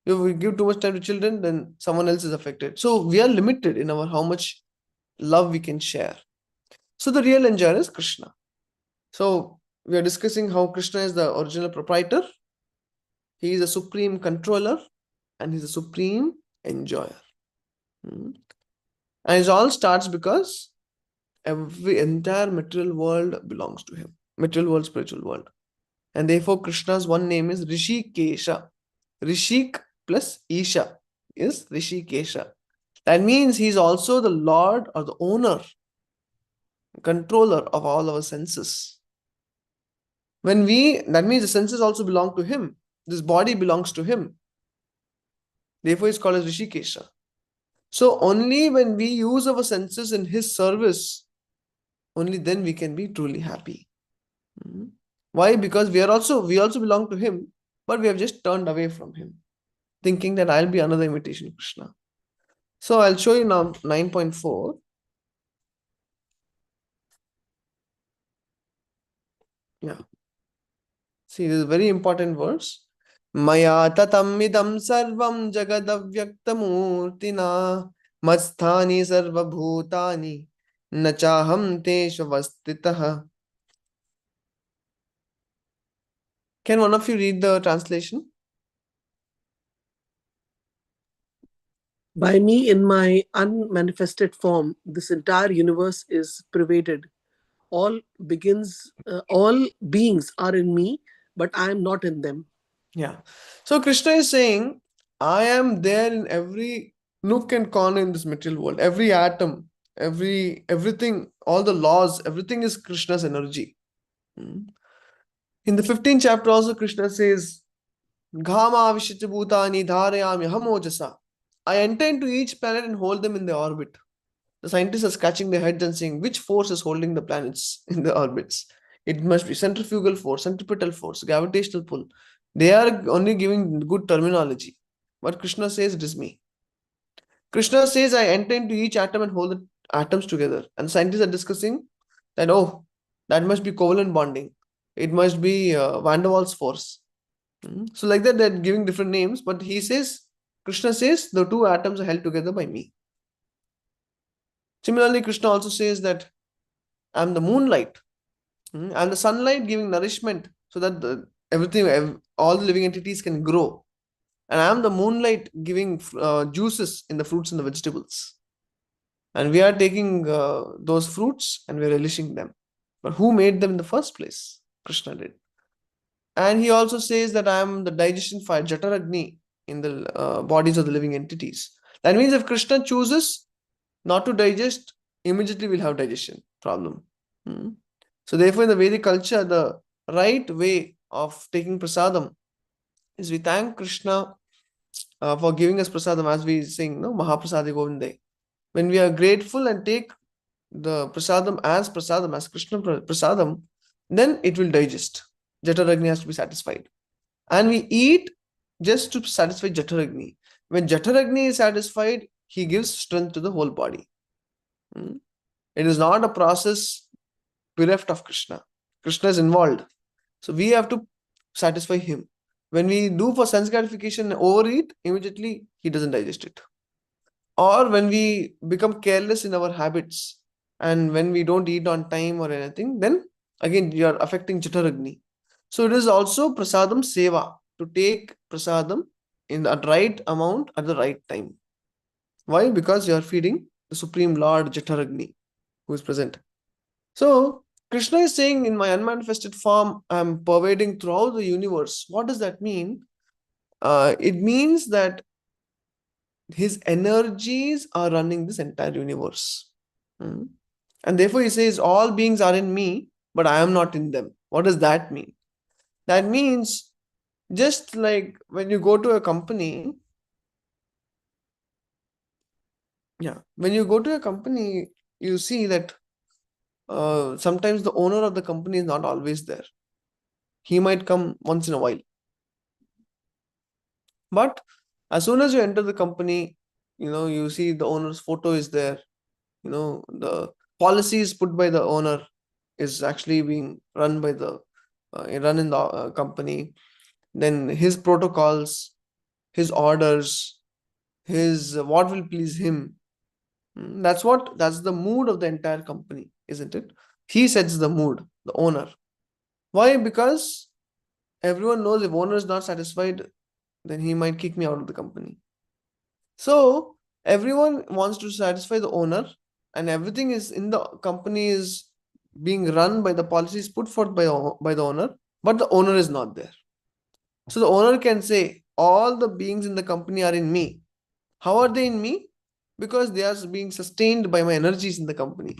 If we give too much time to children, then someone else is affected. So we are limited in how much love we can share. So the real enjoyer is Krishna. So we are discussing how Krishna is the original proprietor. He is a supreme controller and he's a supreme enjoyer. And it all starts because every entire material world belongs to him. Material world, spiritual world. And therefore Krishna's one name is Rishikesha. Rishik plus Isha is Rishikesha. That means he's also the Lord or the owner, controller of all our senses. That means the senses also belong to him. This body belongs to him. Therefore, he's called as Rishikesha. So only when we use our senses in his service, only then we can be truly happy. Why? Because we also belong to him, but we have just turned away from him, thinking that I'll be another imitation of Krishna. So I'll show you now 9.4. Yeah. See, this is a very important verse. Maya tatam idam sarvam jagadavyaktamurtina masthani sarva bhutani nachaham tesha vastitah. Can one of you read the translation? By me in my unmanifested form, this entire universe is pervaded. all beings are in me, but I am not in them. Yeah. So Krishna is saying, I am there in every nook and corner in this material world. Every atom, everything, all the laws, everything is Krishna's energy. Hmm. In the 15th chapter also Krishna says, Ghama Vishitya Bhutani Dharayami Hamojasa. I enter into each planet and hold them in the orbit. The scientists are scratching their heads and saying, which force is holding the planets in the orbits? It must be centrifugal force, centripetal force, gravitational pull. They are only giving good terminology. But Krishna says it is me. Krishna says I enter into each atom and hold the atoms together. And scientists are discussing that, oh, that must be covalent bonding. It must be Van der Waals force. So like that, they're giving different names. But he says, Krishna says the two atoms are held together by me. Similarly, Krishna also says that I'm the moonlight. I'm the sunlight giving nourishment so that all the living entities can grow. And I'm the moonlight giving juices in the fruits and the vegetables. And we are taking those fruits and we're relishing them. But who made them in the first place? Krishna did. And he also says that I am the digestion fire, Jataragni, in the bodies of the living entities. That means if Krishna chooses not to digest, immediately we'll have digestion problem. So therefore, in the Vedic culture, the right way of taking prasadam is we thank Krishna for giving us prasadam, as we sing, no, Mahaprasadi Govinde. When we are grateful and take the prasadam, as Krishna prasadam, then it will digest. Jataragni has to be satisfied. And we eat just to satisfy Jataragni. When Jataragni is satisfied, he gives strength to the whole body. It is not a process bereft of Krishna. Krishna is involved. So we have to satisfy him. When we do for sense gratification and overeat, immediately he doesn't digest it. Or when we become careless in our habits and when we don't eat on time or anything, then again you are affecting Jataragni. So it is also prasadam seva, to take prasadam in the right amount at the right time. Why? Because you are feeding the Supreme Lord Jataragni who is present. So Krishna is saying, in my unmanifested form, I am pervading throughout the universe. What does that mean? It means that his energies are running this entire universe. And therefore he says, all beings are in me, but I am not in them. What does that mean? That means, just like when you go to a company, you see that sometimes the owner of the company is not always there. He might come once in a while. But as soon as you enter the company, you see the owner's photo is there. The policies put by the owner is actually being run by run in the company. Then his protocols, his orders, his what will please him. That's the mood of the entire company, isn't it? He sets the mood, the owner. Why? Because everyone knows if owner is not satisfied, then he might kick me out of the company. So everyone wants to satisfy the owner, and everything is in the company is being run by the policies put forth by the owner, but the owner is not there. So the owner can say, all the beings in the company are in me. How are they in me? Because they are being sustained by my energies in the company.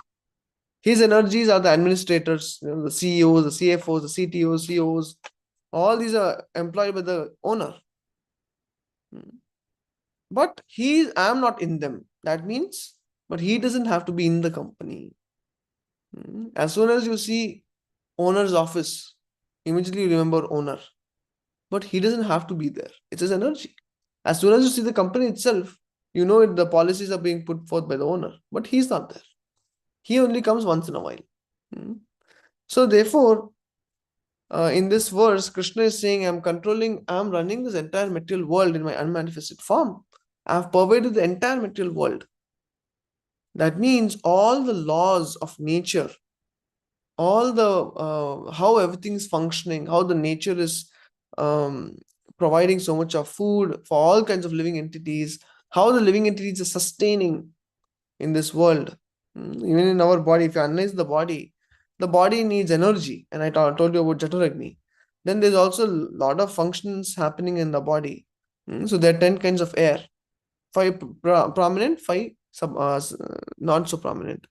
His energies are the administrators, the CEOs, the CFOs, the CTOs, CEOs. All these are employed by the owner. But I am not in them. That means, but he doesn't have to be in the company. As soon as you see owner's office, immediately you remember owner. But he doesn't have to be there. It's his energy. As soon as you see the company itself, you know the policies are being put forth by the owner. But he's not there. He only comes once in a while. So therefore, in this verse, Krishna is saying, I'm running this entire material world in my unmanifested form. I've pervaded the entire material world. That means all the laws of nature, all the how everything is functioning, how the nature is providing so much of food for all kinds of living entities, how the living entities are sustaining in this world. Even in our body, if you analyze the body, the body needs energy, and I told you about Jataragni. Then there's also a lot of functions happening in the body. So there are 10 kinds of air. 5 prominent, 5 not so prominent.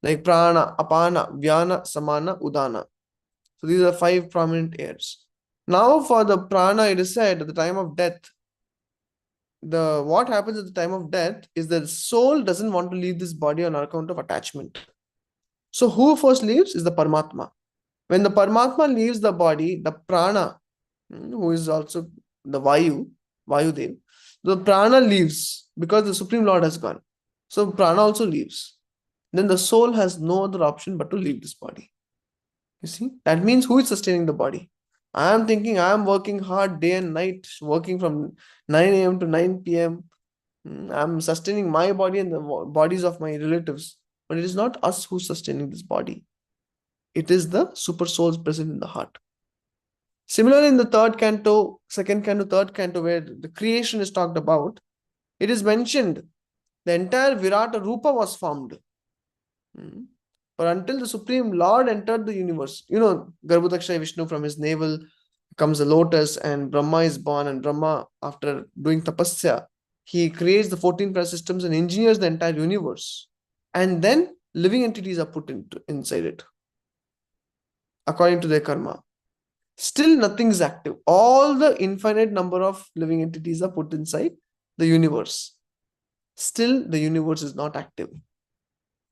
Like prana, apana, vyana, samana, udana. So these are 5 prominent airs. Now for the prana, it is said at the time of death, what happens at the time of death is that the soul doesn't want to leave this body on account of attachment. So who first leaves is the Paramatma. When the Paramatma leaves the body, the prana, who is also the Vayudev, the prana leaves because the Supreme Lord has gone. So prana also leaves. Then the soul has no other option but to leave this body. You see, that means who is sustaining the body? I am thinking I am working hard day and night, working from 9 a.m. to 9 p.m. I'm sustaining my body and the bodies of my relatives. But it is not us who's sustaining this body. It is the super souls present in the heart. Similarly, in the third canto, second canto, third canto, where the creation is talked about, it is mentioned the entire Virata Rupa was formed. But until the Supreme Lord entered the universe, Garbhodakshaya Vishnu, from his navel comes a lotus, and Brahma is born, and Brahma, after doing tapasya, he creates the 14 prayer systems and engineers the entire universe. And then living entities are put inside it according to their karma. Still nothing is active. All the infinite number of living entities are put inside the universe. Still the universe is not active.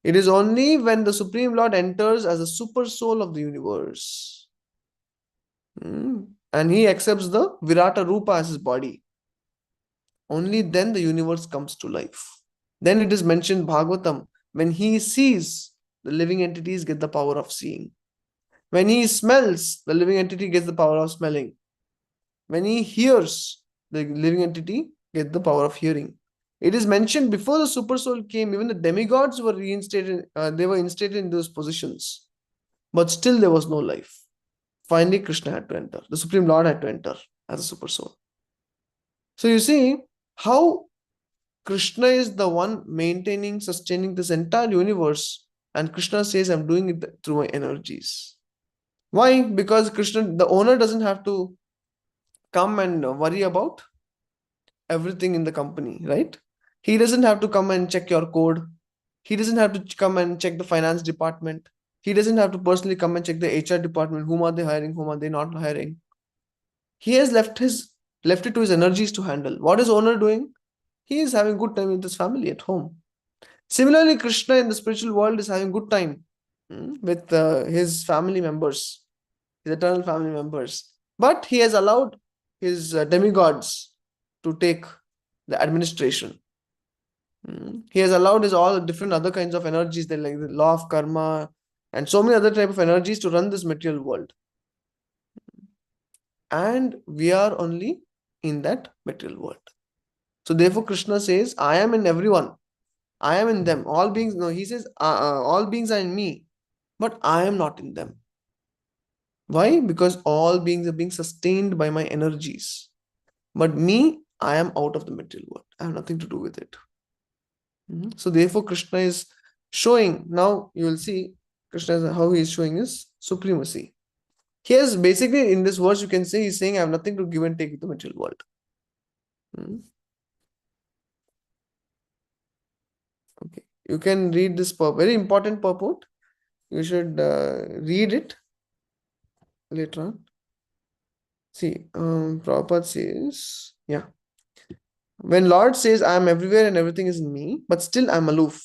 It is only when the Supreme Lord enters as a super soul of the universe, and he accepts the Virata Rupa as his body, only then the universe comes to life. Then it is mentioned Bhagvatam, when he sees, the living entities get the power of seeing. When he smells, the living entity gets the power of smelling. When he hears, the living entity gets the power of hearing. It is mentioned before the super soul came, even the demigods were reinstated, they were instated in those positions. But still there was no life. Finally, Krishna had to enter. The Supreme Lord had to enter as a super soul. So you see how Krishna is the one maintaining, sustaining this entire universe. And Krishna says, I'm doing it through my energies. Why? Because Krishna, the owner, doesn't have to come and worry about everything in the company, right? He doesn't have to come and check your code. He doesn't have to come and check the finance department. He doesn't have to personally come and check the HR department. Whom are they hiring? Whom are they not hiring? He has left it to his energies to handle. What is owner doing? He is having good time with his family at home. Similarly, Krishna in the spiritual world is having good time with his family members, his eternal family members. But he has allowed his demigods to take the administration. He has allowed his all different other kinds of energies, like the law of karma and so many other type of energies, to run this material world. And we are only in that material world. So therefore Krishna says, I am in everyone. I am in them. All beings, no, he says, all beings are in me, but I am not in them. Why? Because all beings are being sustained by my energies. But me, I am out of the material world. I have nothing to do with it. So therefore Krishna is showing, now you will see Krishna, how he is showing his supremacy. Here's basically in this verse you can say he's saying I have nothing to give and take with the material world. Okay, you can read this very important purport. You should read it later on. See, Prabhupada says, yeah. When Lord says, I am everywhere and everything is in me, but still I am aloof.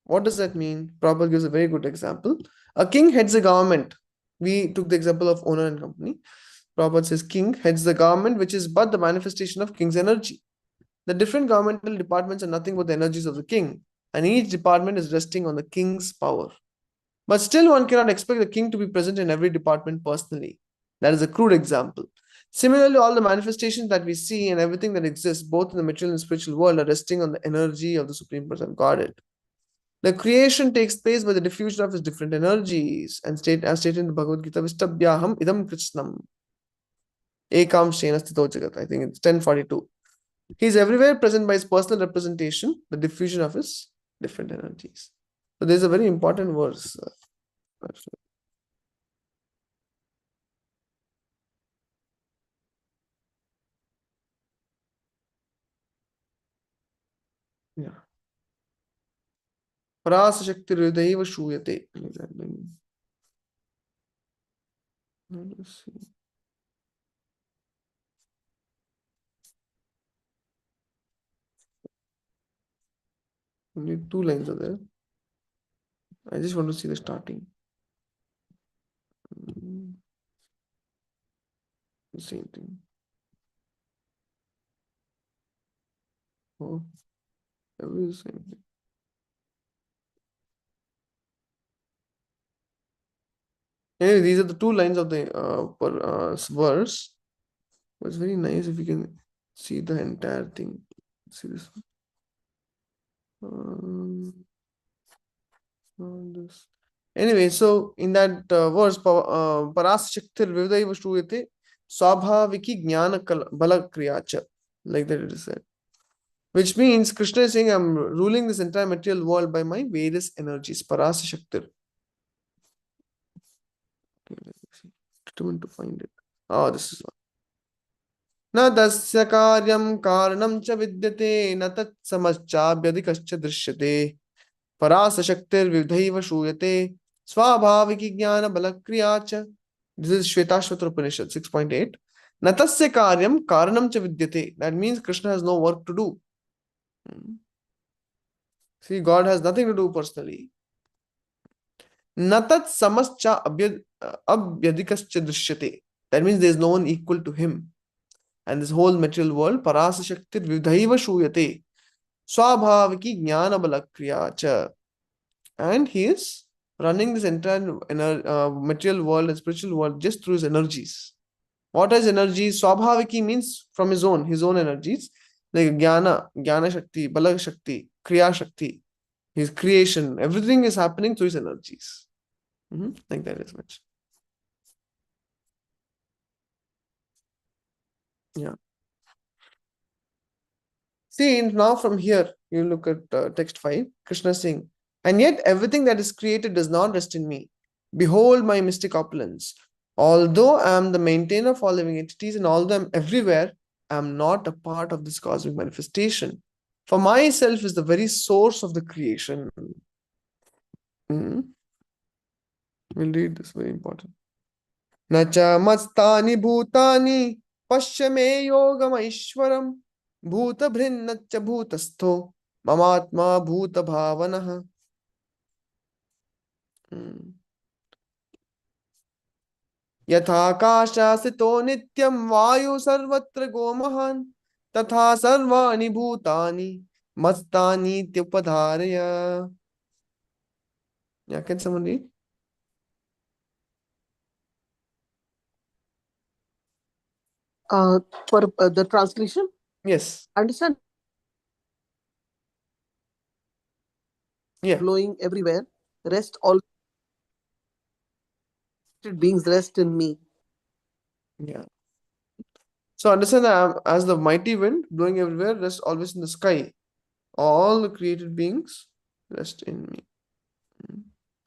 What does that mean? Prabhupada gives a very good example. A king heads a government. We took the example of owner and company. Prabhupada says, king heads the government, which is but the manifestation of king's energy. The different governmental departments are nothing but the energies of the king, and each department is resting on the king's power. But still one cannot expect the king to be present in every department personally. That is a crude example. Similarly, all the manifestations that we see and everything that exists, both in the material and spiritual world, are resting on the energy of the Supreme Person, Godhead. The creation takes place by the diffusion of his different energies, and as stated in the Bhagavad Gita, Vistabhyaham idam krishnam ekam shena sthito jagat. I think it's 1042. He is everywhere present by his personal representation, the diffusion of his different energies. So there's a very important verse. Parasashaktirudaiva shuyate. What does that mean? Let us see. Only 2 lines are there. I just want to see the starting. The same thing. Oh, every the same thing. Anyway, these are the 2 lines of the verse. It's very nice if you can see the entire thing. See this one. This. Anyway, so in that verse, Parasashaktir Vivadaiva Shruyate Swabhaviki Jnana Bala Kriyacha. Like that it is said. Which means Krishna is saying, I'm ruling this entire material world by my various energies. Parasashaktir. Okay, let me see. Determined to find it. Oh, this is one. न तस्य कार्यं कारणं च विद्यते न तत्समश्चाभ्यधिकश्च दृश्यते परासशक्तिर्विधैव श्रूयते स्वाभाविकी ज्ञानबलक्रिया च. This is Shvetashvatra Upanishad 6.8. न तस्य कार्यं कारणं च विद्यते. That means Krishna has no work to do. See, God has nothing to do personally. न तत्समश्च अभ्यधिकश्च दृश्यते. That means there is no one equal to him. And this whole material world, Parasashaktir Vidhaiva Shuyate Swabhaviki Jnana Balakriya Cha. And he is running this entire material world and spiritual world just through his energies. What is energies? Swabhaviki means from his own energies. Like Jnana Shakti, Bala Shakti, Kriya Shakti, his creation, everything is happening through his energies. Like that is mentioned. Yeah. See, now from here, you look at text 5, Krishna saying, and yet everything that is created does not rest in me. Behold my mystic opulence. Although I am the maintainer of all living entities and although I am everywhere, I am not a part of this cosmic manifestation. For myself is the very source of the creation. We'll read this, very important. Nacha mastani bhutani pashyame yogam aishwaram bhuta bhrinnaccha bhutastho mamatma bhuta bhavanaha. यथाकाशासितो नित्यं वायु सर्वत्र गोमहान् तथा सर्वाणि भूतानि मत्स्थानीत्युपधारय. Yeah, can someone read? For the translation, Yes. understand? Yeah. Flowing everywhere. Rest all beings rest in me. Yeah. So understand that as the mighty wind blowing everywhere, rest always in the sky. All the created beings rest in me.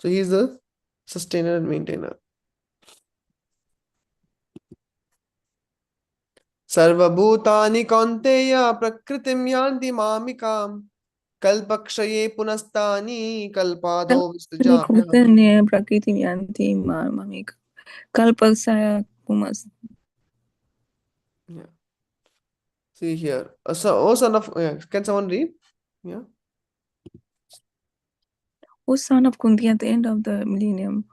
So he is the sustainer and maintainer. सर्वभूतानि कौन्तेय प्रकृतिं यान्ति मामिकाम् कल्पक्षये पुनस्तानि कल्पादो विसृजाम्यहम्. Prakriti Yanti Mamik Kalpasaya Pumas. Yeah. See here. So, oh son of, can someone read? Yeah. O son of Kunti at the end of the millennium.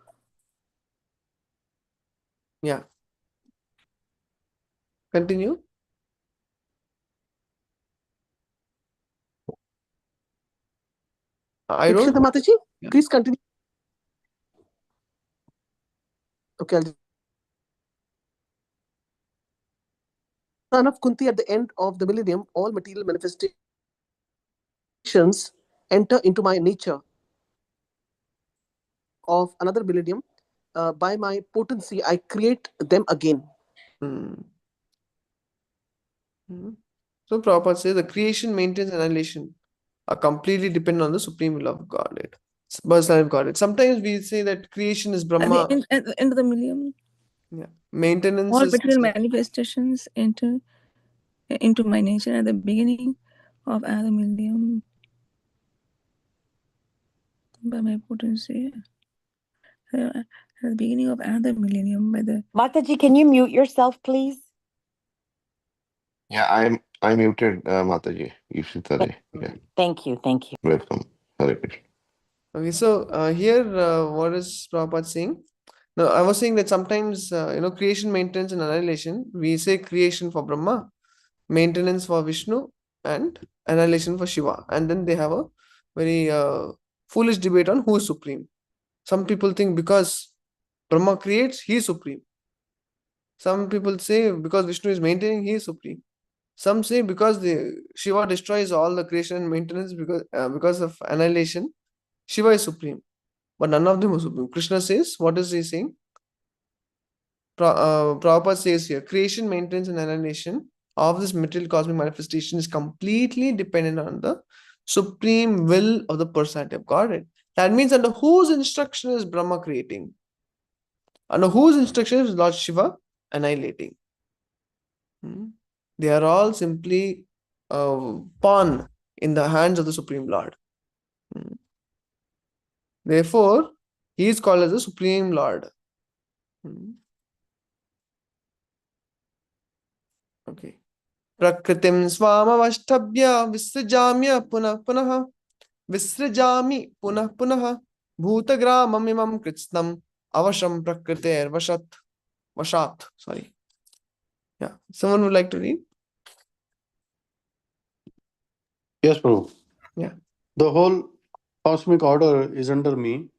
Yeah. Continue. I don't. Ikshita Mataji, Yeah. please continue. Okay. Son of Kunti, at the end of the millennium, all material manifestations enter into my nature of another millennium. By my potency, I create them again. So Prabhupada says the creation, maintenance, and annihilation are completely dependent on the supreme will of Godhead. Personality of Godhead. Sometimes we say that creation is Brahma. At the end of the millennium, Yeah. Maintenance all is material manifestations enter into my nature at the beginning of another millennium. by my potency. At the beginning of another millennium, by the Mataji, can you mute yourself, please? Yeah, I muted Mataji. You should tell. Yeah, Thank you. Thank you. welcome. Hare Krishna. Okay, so here, what is Prabhupada saying? No, I was saying that sometimes, creation, maintenance, and annihilation, we say creation for Brahma, maintenance for Vishnu, and annihilation for Shiva. And then they have a very foolish debate on who is supreme. Some people think because Brahma creates, he is supreme. Some people say because Vishnu is maintaining, he is supreme. Some say because the Shiva destroys all the creation and maintenance because of annihilation, Shiva is supreme. But none of them are supreme. Krishna says, what is he saying? Prabhupada says here, creation, maintenance, and annihilation of this material cosmic manifestation is completely dependent on the supreme will of the personality of Godhead. That means under whose instruction is Brahma creating? Under whose instruction is Lord Shiva annihilating? They are all simply pawn in the hands of the Supreme Lord. Therefore, he is called as the Supreme Lord. Okay. Prakritim swamavashtabhya visrajamya punah punah visrajami punah punah bhutagramam imam kritsnam avasham prakriter vashat. Sorry. Yeah. Someone would like to read? Yes, Prabhu. Yeah. The whole cosmic order is under me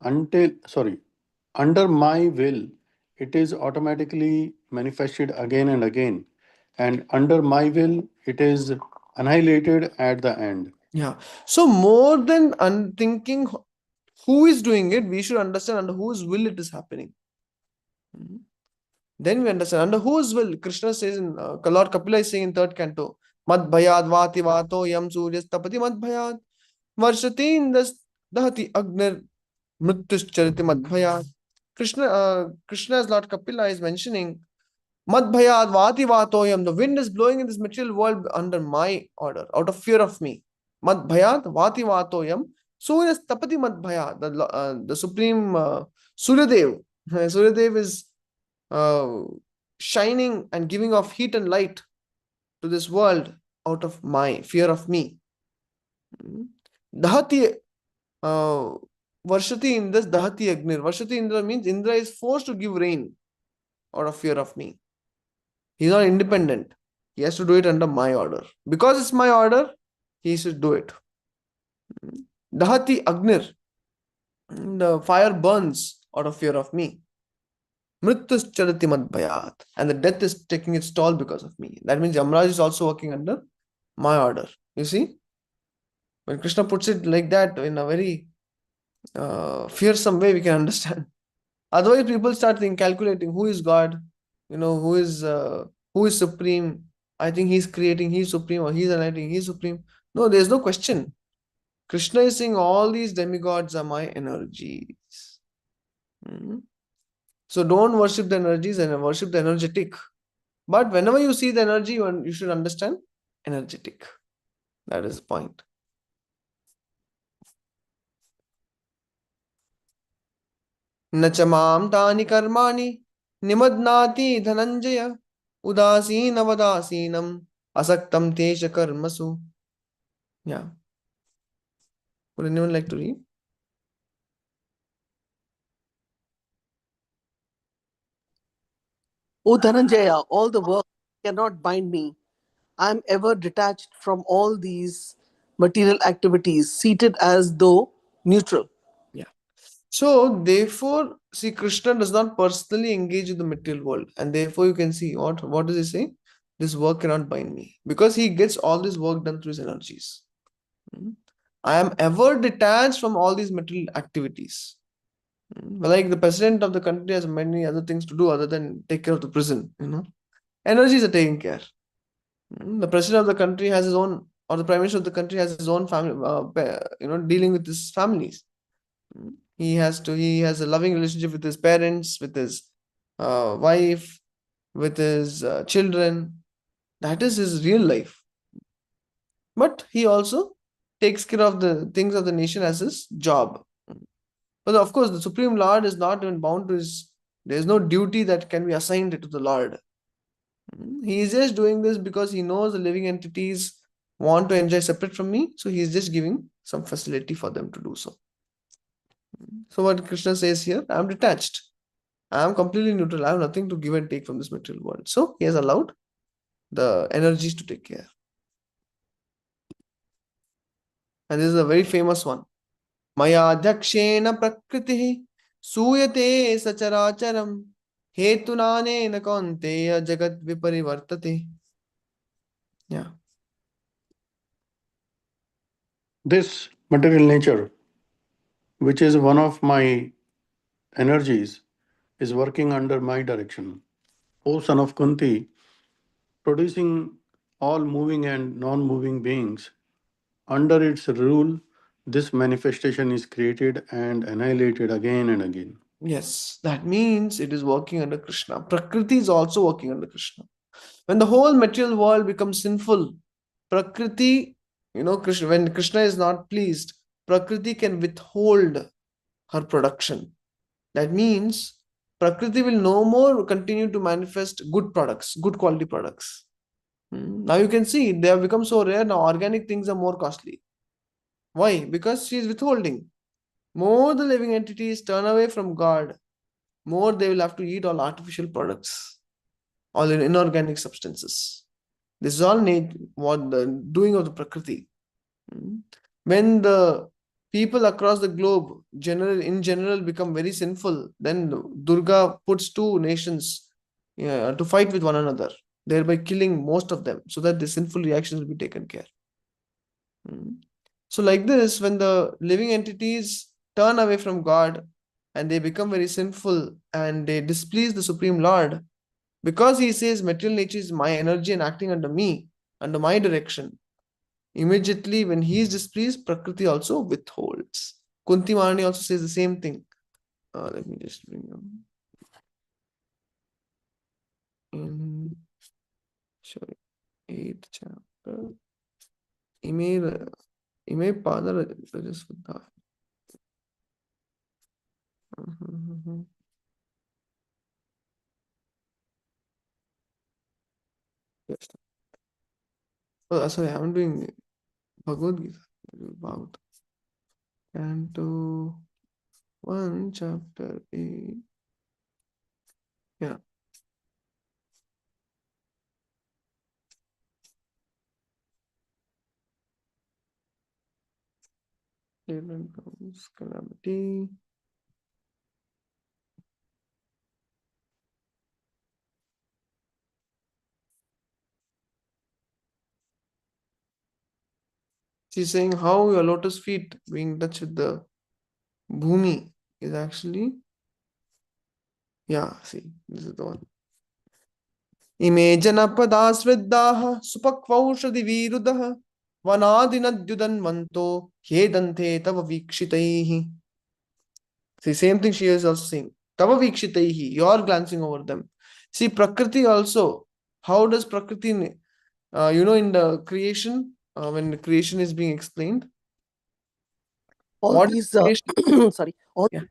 under my will, it is automatically manifested again and again. And under my will, it is annihilated at the end. Yeah. So more than thinking who is doing it, we should understand under whose will it is happening. Then we understand under whose will. Krishna says in Lord Kapila is saying in third canto, Mad bhayad vati vato yam suryas tapati mad bhayad varshati indas dahati agnir mrityus chariti mad bhayad. Krishna as Lord Kapila is mentioning, Mad bhayad vati vato yam. The wind is blowing in this material world under my order, out of fear of me. Mad bhayad vati vato yam. Suryas tapati mad bhayad. The supreme Suryadev. Suryadev is shining and giving off heat and light to this world out of my fear of me. Dahati Varshati Indras Dahati Agnir. Varshati Indra means Indra is forced to give rain out of fear of me. He is not independent. He has to do it under my order. Because it's my order, he should do it. Dahati Agnir. The fire burns out of fear of me. Mrityus charati mad bhayat. And the death is taking its toll because of me. That means Yamraj is also working under my order. You see? When Krishna puts it like that in a very fearsome way, we can understand. Otherwise, people start calculating who is God, who is supreme. I think he's creating, he's supreme, or he's annihilating, he's supreme. No, there's no question. Krishna is saying all these demigods are my energies. So don't worship the energies and worship the energetic. But whenever you see the energy, you should understand energetic. That is the point. Nachamam tani karmani nimadnati dhananjaya udasina vadasinam asaktam tesha karmasu. Yeah. Would anyone like to read? O Dhananjaya, all the work cannot bind me. I am ever detached from all these material activities, seated as though neutral. Yeah. So therefore, see, Krishna does not personally engage with the material world, and therefore you can see what does he say? This work cannot bind me, because he gets all this work done through his energies. I am ever detached from all these material activities. Like the president of the country has many other things to do other than take care of the prison. Energies are taken care. The president of the country has his own, or the prime minister of the country has his own family, dealing with his families. He has a loving relationship with his parents, with his wife, with his children. That is his real life. But he also takes care of the things of the nation as his job. But of course, the Supreme Lord is not even bound to his, there is no duty that can be assigned to the Lord. He is just doing this because he knows the living entities want to enjoy separate from me. So he is just giving some facility for them to do so. So what Krishna says here, I am detached. I am completely neutral. I have nothing to give and take from this material world. So he has allowed the energies to take care. And this is a very famous one. Maya dhakshena prakritihi suyate sacharacharam hetunane kaunteya jagat viparivartate. Yeah. This material nature, which is one of my energies, is working under my direction. O son of Kunti, producing all moving and non-moving beings, under its rule, this manifestation is created and annihilated again and again. Yes, that means it is working under Krishna. Prakriti is also working under Krishna. When the whole material world becomes sinful, Prakriti, Krishna, when Krishna is not pleased, Prakriti can withhold her production. That means Prakriti will no more continue to manifest good products, good quality products. Now you can see they have become so rare. Now organic things are more costly. Why? Because she is withholding. More the living entities turn away from God, more they will have to eat all artificial products, all inorganic substances. This is all what the doing of the Prakriti. When the people across the globe in general become very sinful, then Durga puts two nations to fight with one another, thereby killing most of them, so that the sinful reactions will be taken care. So like this, when the living entities turn away from God and they become very sinful and they displease the Supreme Lord, because he says material nature is my energy and acting under me, under my direction, immediately when he is displeased, Prakriti also withholds. Kunti Mahani also says the same thing. Let me just bring them. In 8th chapter. Ime Pada Rajasvadha. Yes. Oh, sorry, I'm doing Bhagavad Gita. About Canto 1, chapter 8. Yeah. Then comes calamity. She's saying how your lotus feet being touched with the bhumi is actually, yeah, see, this is the one. Ime janapadas viddaha supakvaushadi virudah vanadinadyudan manto hedante tava vikshitaihi. See, same thing she is also saying. Tava vikshitaihi, you're glancing over them. See, Prakriti also. How does Prakriti, in the creation, when the creation is being explained, All what is these, creation? sorry, all Yeah.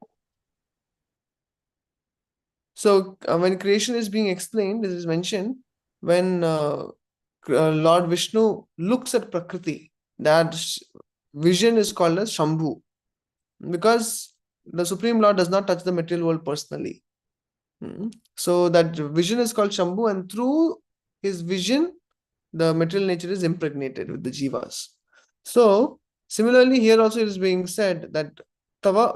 So when creation is being explained, this is mentioned when Lord Vishnu looks at Prakriti, that vision is called as Shambhu, because the Supreme Lord does not touch the material world personally. So that vision is called Shambhu, and through his vision, the material nature is impregnated with the jivas. So similarly, here also it is being said that Tava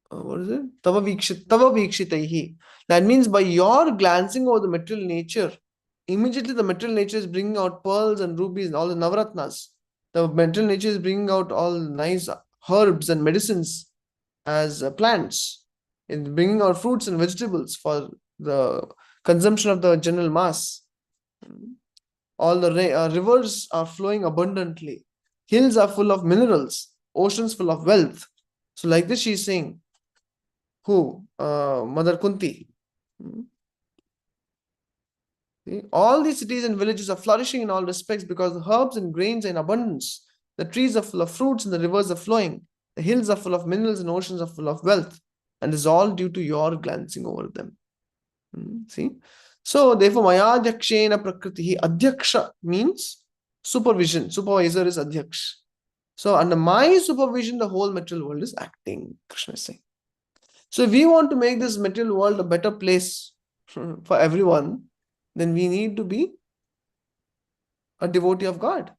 what is it? Tava vikshitaihi. That means by your glancing over the material nature, immediately the material nature is bringing out pearls and rubies and all the navaratnas. The material nature is bringing out all nice herbs and medicines as plants. It's bringing out fruits and vegetables for the consumption of the general mass. All the rivers are flowing abundantly. Hills are full of minerals. Oceans full of wealth. So like this, she is saying, who? Mother Kunti. See? All these cities and villages are flourishing in all respects because the herbs and grains are in abundance. The trees are full of fruits and the rivers are flowing. The hills are full of minerals and oceans are full of wealth. And it's all due to your glancing over them. See? So, therefore, Maya Adhyakshena Prakriti. Adhyaksha means supervision. Supervisor is Adhyaksh. So, under my supervision, the whole material world is acting, Krishna is saying. So, if we want to make this material world a better place for everyone, then we need to be a devotee of God.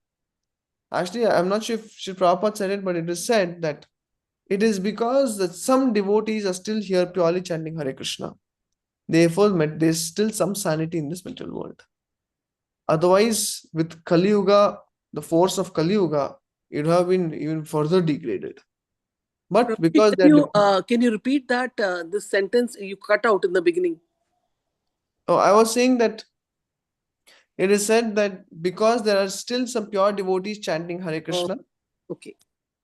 Actually, I'm not sure if Sri Prabhupada said it, but it is said that it is because that some devotees are still here purely chanting Hare Krishna. Therefore, there's still some sanity in this material world. Otherwise, with Kali Yuga, the force of Kali Yuga, it would have been even further degraded. But because Can you repeat that this sentence you cut out in the beginning? I was saying that it is said that because there are still some pure devotees chanting Hare Krishna. Okay.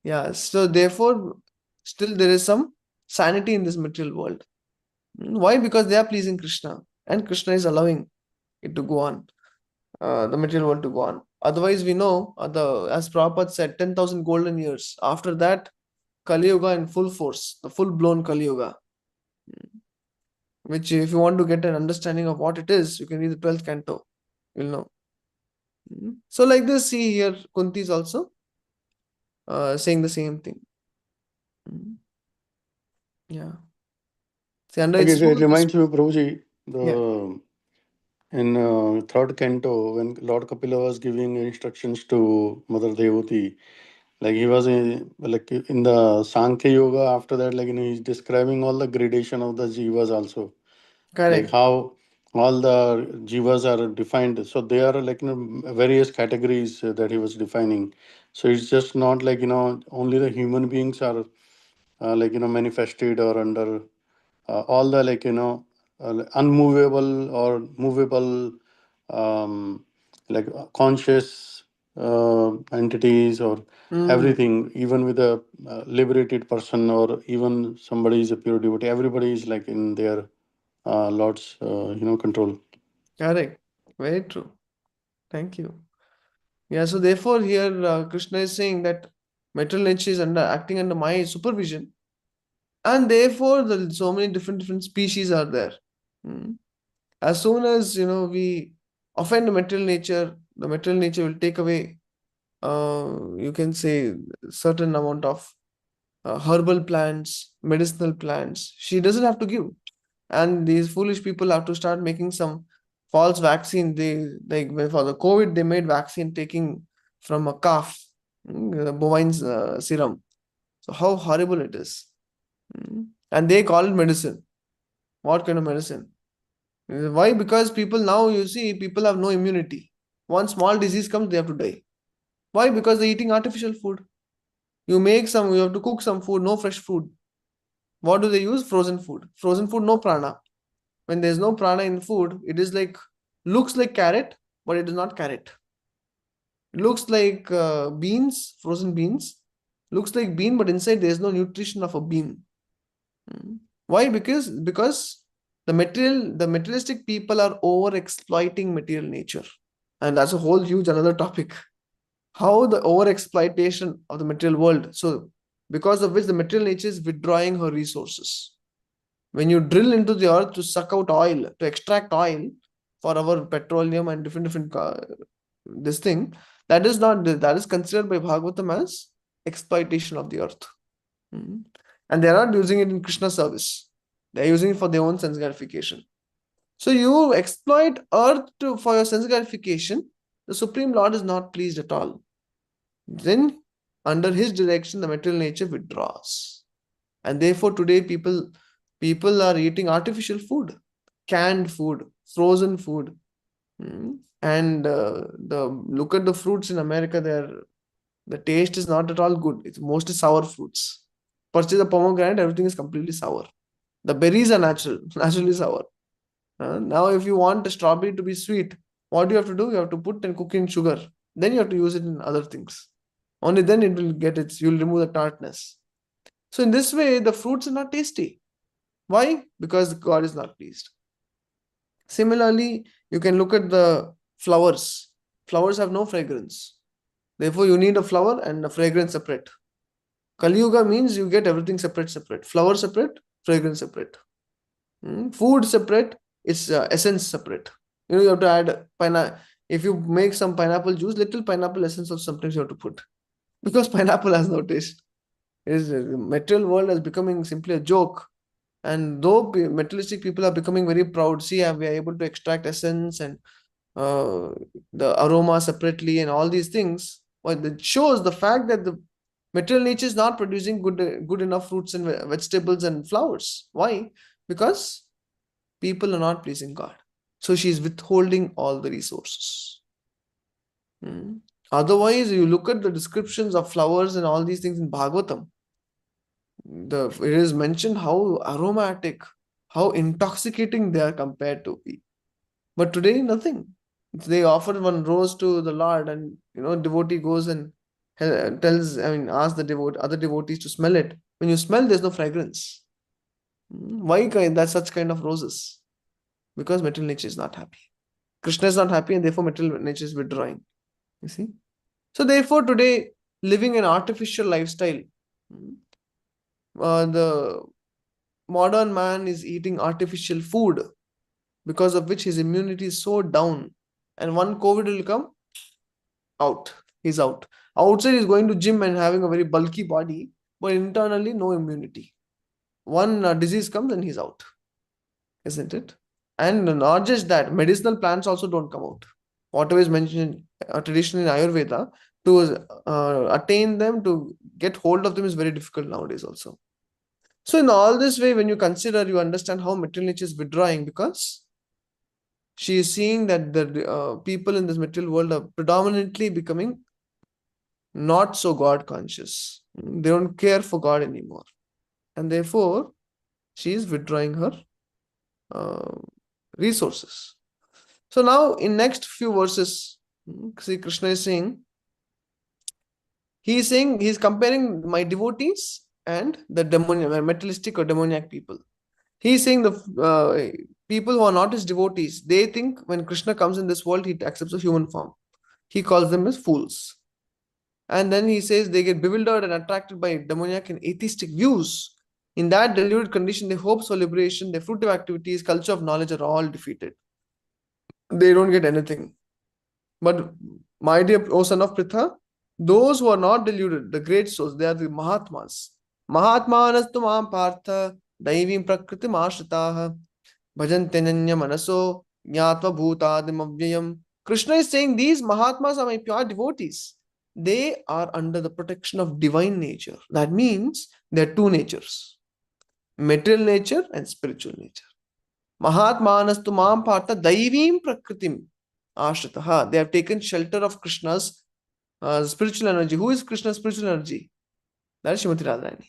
Yeah, so therefore, still there is some sanity in this material world. Why? Because they are pleasing Krishna, and Krishna is allowing it to go on, the material world to go on. Otherwise, we know, as Prabhupada said, 10,000 golden years. After that, Kali Yuga in full force, the full-blown Kali Yuga. Which, if you want to get an understanding of what it is, you can read the 12th canto. You'll know. So, like this, see here, Kunti is also saying the same thing. Yeah. See, under its It reminds me, Prabhuji, Yeah. in third canto, when Lord Kapila was giving instructions to Mother Devoti, like he was in the Sankhya Yoga. After that, he's describing all the gradation of the jivas also, Correct. like how all the jivas are defined. So they are various categories that he was defining. So it's just not only the human beings are manifested or under all the unmovable or movable conscious entities or everything, even with a liberated person or even somebody is a pure devotee, everybody is in their Lord's control. Correct. Very true. Thank you. Yeah, so therefore here Krishna is saying that material nature is acting under my supervision, and therefore so many different species are there. As soon as we offend the material nature will take away, you can say, certain amount of herbal plants, medicinal plants. She doesn't have to give, and these foolish people have to start making some false vaccine. They for the COVID they made vaccine taking from a calf, bovine serum. So how horrible it is. And they call it medicine. What kind of medicine? Why? Because people now, you see, people have no immunity. One small disease comes, they have to die. Why? Because they're eating artificial food. You have to cook some food, no fresh food. What do they use? Frozen food. Frozen food, no prana. When there's no prana in food, it is looks like carrot, but it is not carrot. It looks like beans, frozen beans. Looks like bean, but inside there is no nutrition of a bean. Why? Because the materialistic people are over exploiting material nature, and that's a whole huge another topic. How the over exploitation of the material world. So because of which the material nature is withdrawing her resources. When you drill into the earth to suck out oil, to extract oil for our petroleum and different this thing, that is considered by Bhagavatam as exploitation of the earth. And they're not using it in Krishna service. They're using it for their own sense gratification. So you exploit earth for your sense gratification, the Supreme Lord is not pleased at all. Then under his direction, the material nature withdraws. And therefore today people are eating artificial food, canned food, frozen food. And look at the fruits in America, the taste is not at all good. It's mostly sour fruits. Purchase a pomegranate, everything is completely sour. The berries are naturally sour. Now if you want a strawberry to be sweet, what do you have to do? You have to put and cook in sugar. Then you have to use it in other things. Only then it will you'll remove the tartness. So in this way, the fruits are not tasty. Why? Because God is not pleased. Similarly, you can look at the flowers. Flowers have no fragrance. Therefore, you need a flower and a fragrance separate. Kali Yuga means you get everything separate. Flower separate, fragrance separate. Food separate, its essence separate. You have to add pineapple. If you make some pineapple juice, little pineapple essence of sometimes you have to put. Because pineapple has no taste. The material world is becoming simply a joke. And though materialistic people are becoming very proud, see, we are able to extract essence and the aroma separately and all these things, but it shows the fact that the material nature is not producing good enough fruits and vegetables and flowers. Why? Because people are not pleasing God. So she is withholding all the resources. Otherwise, you look at the descriptions of flowers and all these things in Bhagavatam. It is mentioned how aromatic, how intoxicating they are compared to be. But today, nothing. They offer one rose to the Lord, and devotee goes and asks the other devotees to smell it. When you smell, there's no fragrance. Why that's such kind of roses? Because material nature is not happy. Krishna is not happy, and therefore material nature is withdrawing. You see? So therefore, today, living an artificial lifestyle, the modern man is eating artificial food, because of which his immunity is so down. And one COVID will come, out. He's out. Outside, he's going to gym and having a very bulky body, but internally, no immunity. One disease comes and he's out. Isn't it? And not just that, medicinal plants also don't come out. Whatever is mentioned traditionally in Ayurveda, to attain them, to get hold of them is very difficult nowadays also. So in all this way, when you consider, you understand how material nature is withdrawing, because she is seeing that the people in this material world are predominantly becoming not so God conscious. They don't care for God anymore. And therefore, she is withdrawing her resources. So now in next few verses, see, Krishna is saying, he's comparing my devotees and the materialistic or demoniac people. He's saying the people who are not his devotees, they think when Krishna comes in this world, he accepts a human form. He calls them as fools. And then he says they get bewildered and attracted by demoniac and atheistic views. In that deluded condition, their hopes for liberation, their fruitive activities, culture of knowledge are all defeated. They don't get anything. But my dear, O son of Pritha, those who are not deluded, the great souls, they are the Mahatmas. Mahatmanastu mam partha daivim prakritim ashritaha bhajantenanya manaso jnatva bhutadim avyayam. Krishna is saying these Mahatmas are my pure devotees. They are under the protection of divine nature. That means there are two natures, material nature and spiritual nature. Mahatmanastu mam partha daivim prakritim ashritaha. They have taken shelter of Krishna's spiritual energy. Who is Krishna's spiritual energy? That is Srimati Radharani.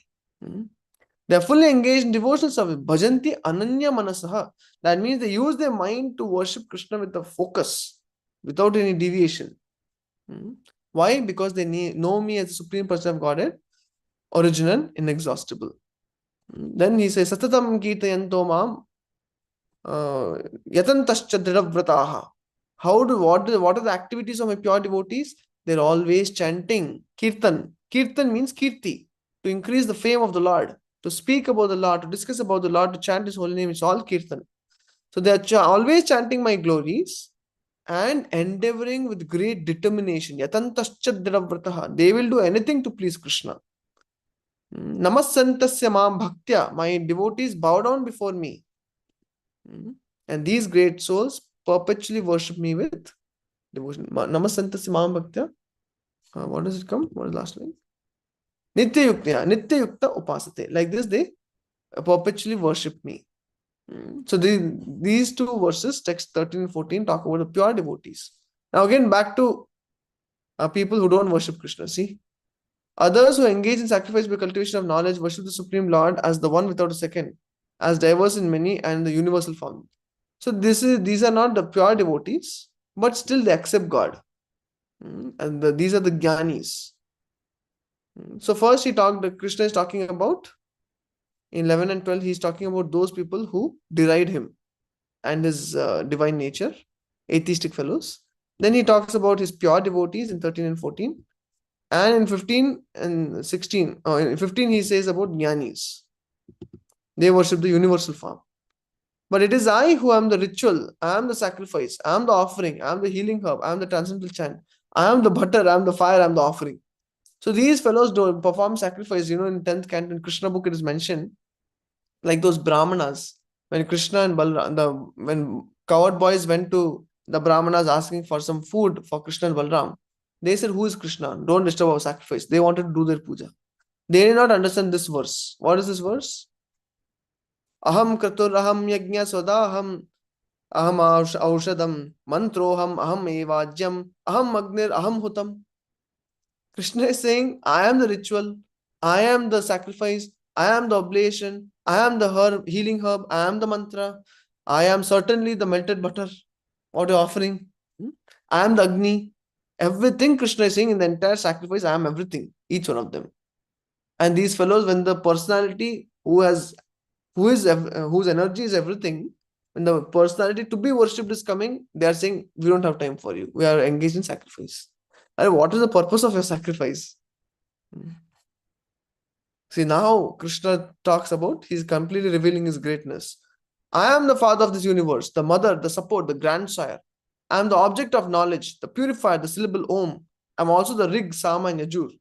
They are fully engaged in devotional service. Bhajanti ananya manasaha. That means they use their mind to worship Krishna with a focus, without any deviation. Why? Because they know me as the Supreme Person of Godhead, original, inexhaustible. Then he says, Satatam kirtayanto mam yatantascha dridhavrataha. What are the activities of my pure devotees? They're always chanting kirtan. Kirtan means kirti, to increase the fame of the Lord, to speak about the Lord, to discuss about the Lord, to chant His holy name. It's all kirtan. So they are always chanting my glories and endeavoring with great determination. Yatantascha dridhavrataha. They will do anything to please Krishna. Namasantasya mam bhaktya. My devotees bow down before me. And these great souls perpetually worship me with devotion. Namasantasya mam bhaktya. What does it come? What is the last line? Nitya yukta upasate. Like this, they perpetually worship me. So these two verses, text 13 and 14, talk about the pure devotees. Now again, back to people who don't worship Krishna. See, others who engage in sacrifice by cultivation of knowledge worship the Supreme Lord as the one without a second, as diverse in many and the universal form. So these are not the pure devotees, but still they accept God. And these are the Gyanis. So first Krishna is talking about, in 11 and 12, he's talking about those people who deride him and his divine nature, atheistic fellows. Then he talks about his pure devotees in 13 and 14. And in 15 and 16, in 15 he says about Jnanis. They worship the universal form. But it is I who am the ritual, I am the sacrifice, I am the offering, I am the healing herb, I am the transcendental chant, I am the butter, I am the fire, I am the offering. So these fellows don't perform sacrifice. In 10th canto in Krishna book it is mentioned, like those Brahmanas, when Krishna and Balram, when coward boys went to the Brahmanas asking for some food for Krishna and Balram, they said, who is Krishna? Don't disturb our sacrifice. They wanted to do their puja. They did not understand this verse. What is this verse? Aham kratur aham yajna swadaham aham aushadam mantroham aham evajyam aham agnir aham hutam. Krishna is saying, I am the ritual, I am the sacrifice, I am the oblation, I am the herb, healing herb, I am the mantra, I am certainly the melted butter. What are you offering? I am the Agni. Everything Krishna is saying in the entire sacrifice, I am everything, each one of them. And these fellows, when the personality whose energy is everything, when the personality to be worshipped is coming, they are saying, we don't have time for you. We are engaged in sacrifice. And what is the purpose of your sacrifice? See, now Krishna talks about, he's completely revealing his greatness. I am the father of this universe, the mother, the support, the grandsire. I am the object of knowledge, the purifier, the syllable Om. I am also the Rig, Sama, and Yajur.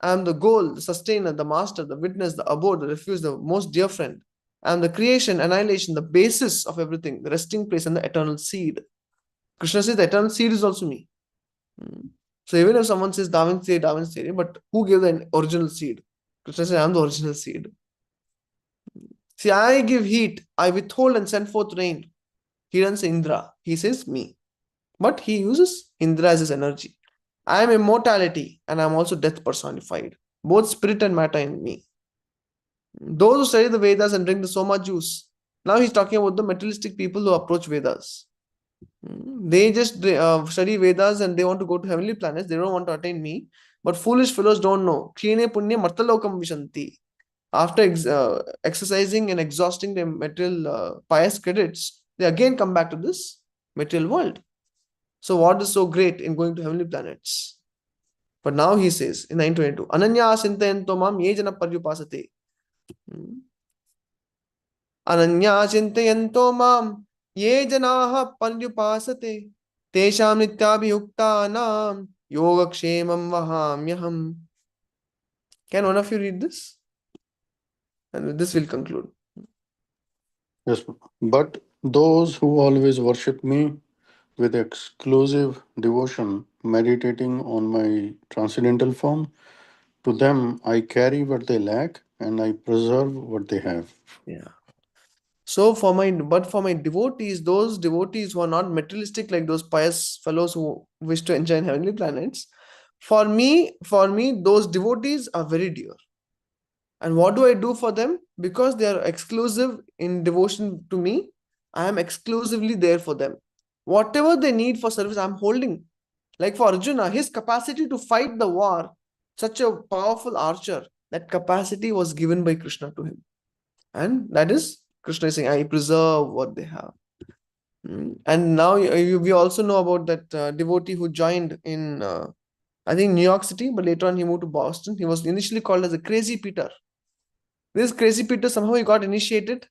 I am the goal, the sustainer, the master, the witness, the abode, the refuge, the most dear friend. I am the creation, annihilation, the basis of everything, the resting place, and the eternal seed. Krishna says the eternal seed is also me. So even if someone says Davin's theory, but who gave the original seed? Krishna says, I am the original seed. See, I give heat, I withhold and send forth rain. He doesn't say Indra, he says me. But he uses Indra as his energy. I am immortality and I am also death personified. Both spirit and matter in me. Those who study the Vedas and drink the Soma juice. Now he's talking about the materialistic people who approach Vedas. They just study Vedas and they want to go to heavenly planets. They don't want to attain me. But foolish fellows don't know. Kline punya martalokam vishanti. After exercising and exhausting their material pious credits, they again come back to this material world. So what is so great in going to heavenly planets? But now he says in 922, Ananya sintayanto mam ye jana paryupasate. Ananya sintayanto mam ye janaha paryupasate. Tesham nityabhiyuktanam yogakshemam vahamyaham. Can one of you read this? And with this we'll conclude. Yes, but those who always worship me with exclusive devotion, meditating on my transcendental form, to them I carry what they lack and I preserve what they have. Yeah. So for my devotees, those devotees who are not materialistic like those pious fellows who wish to enjoy heavenly planets, for me, those devotees are very dear. And what do I do for them? Because they are exclusive in devotion to me, I am exclusively there for them. Whatever they need for service, I'm holding. Like for Arjuna, his capacity to fight the war, such a powerful archer, that capacity was given by Krishna to him. And that is, Krishna is saying, I preserve what they have. And now we also know about that devotee who joined in, I think, New York City, but later on he moved to Boston. He was initially called as a Crazy Peter. This Crazy Peter, somehow he got initiated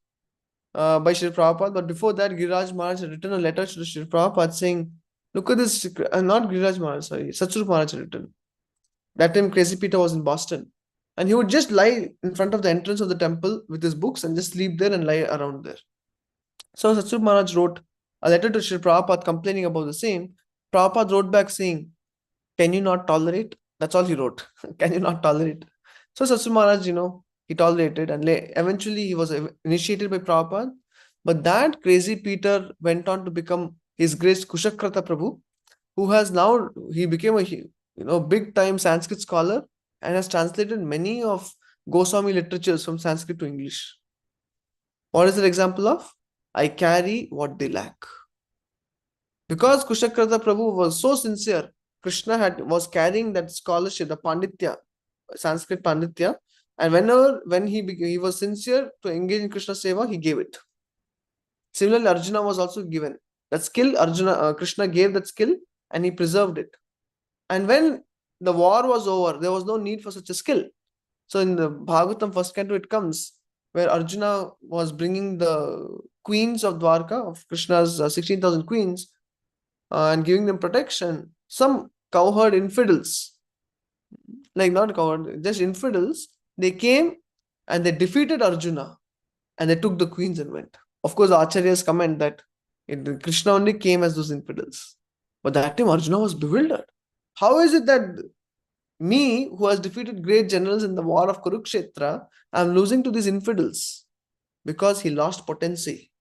by Srila Prabhupada, but before that, Giriraj Maharaj had written a letter to Srila Prabhupada saying, look at this, not Giriraj Maharaj, sorry, Satsurup Maharaj had written. That time Crazy Peter was in Boston. And he would just lie in front of the entrance of the temple with his books and just sleep there and lie around there. So Satsurup Maharaj wrote a letter to Srila Prabhupada complaining about the same. Prabhupada wrote back saying, can you not tolerate? That's all he wrote. Can you not tolerate? So Satsurup Maharaj, he tolerated and eventually he was initiated by Prabhupada. But that Crazy Peter went on to become his grace Kushakrata Prabhu, who has now, he became a big time Sanskrit scholar and has translated many of Goswami literatures from Sanskrit to English. What is an example of? I carry what they lack. Because Kushakrata Prabhu was so sincere, Krishna was carrying that scholarship, the Panditya, Sanskrit Panditya, and when he was sincere to engage in Krishna Seva, he gave it. Similarly, Arjuna was also given that skill. Krishna gave that skill and he preserved it. And when the war was over. There was no need for such a skill. So in the Bhagavatam first canto, it comes where Arjuna was bringing the queens of Dwarka, of Krishna's 16,000 queens, and giving them protection. Some cowherd infidels, like not cowherd, just infidels, they came and they defeated Arjuna and they took the queens and went. Of course, Acharyas comment that Krishna only came as those infidels. But that time Arjuna was bewildered. How is it that me, who has defeated great generals in the war of Kurukshetra, I'm losing to these infidels? Because he lost potency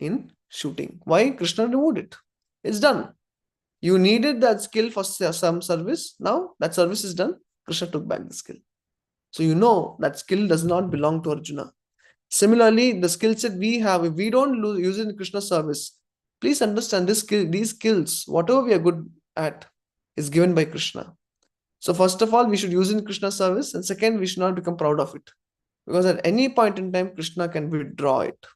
in shooting. Why? Krishna removed it. It's done. You needed that skill for some service. Now that service is done. Krishna took back the skill. So you know that skill does not belong to Arjuna. Similarly, the skill set we have, if we don't use it in Krishna's service, please understand this skill, these skills, whatever we are good at, is given by Krishna. So first of all, we should use it in Krishna's service, and second, we should not become proud of it, because at any point in time, Krishna can withdraw it.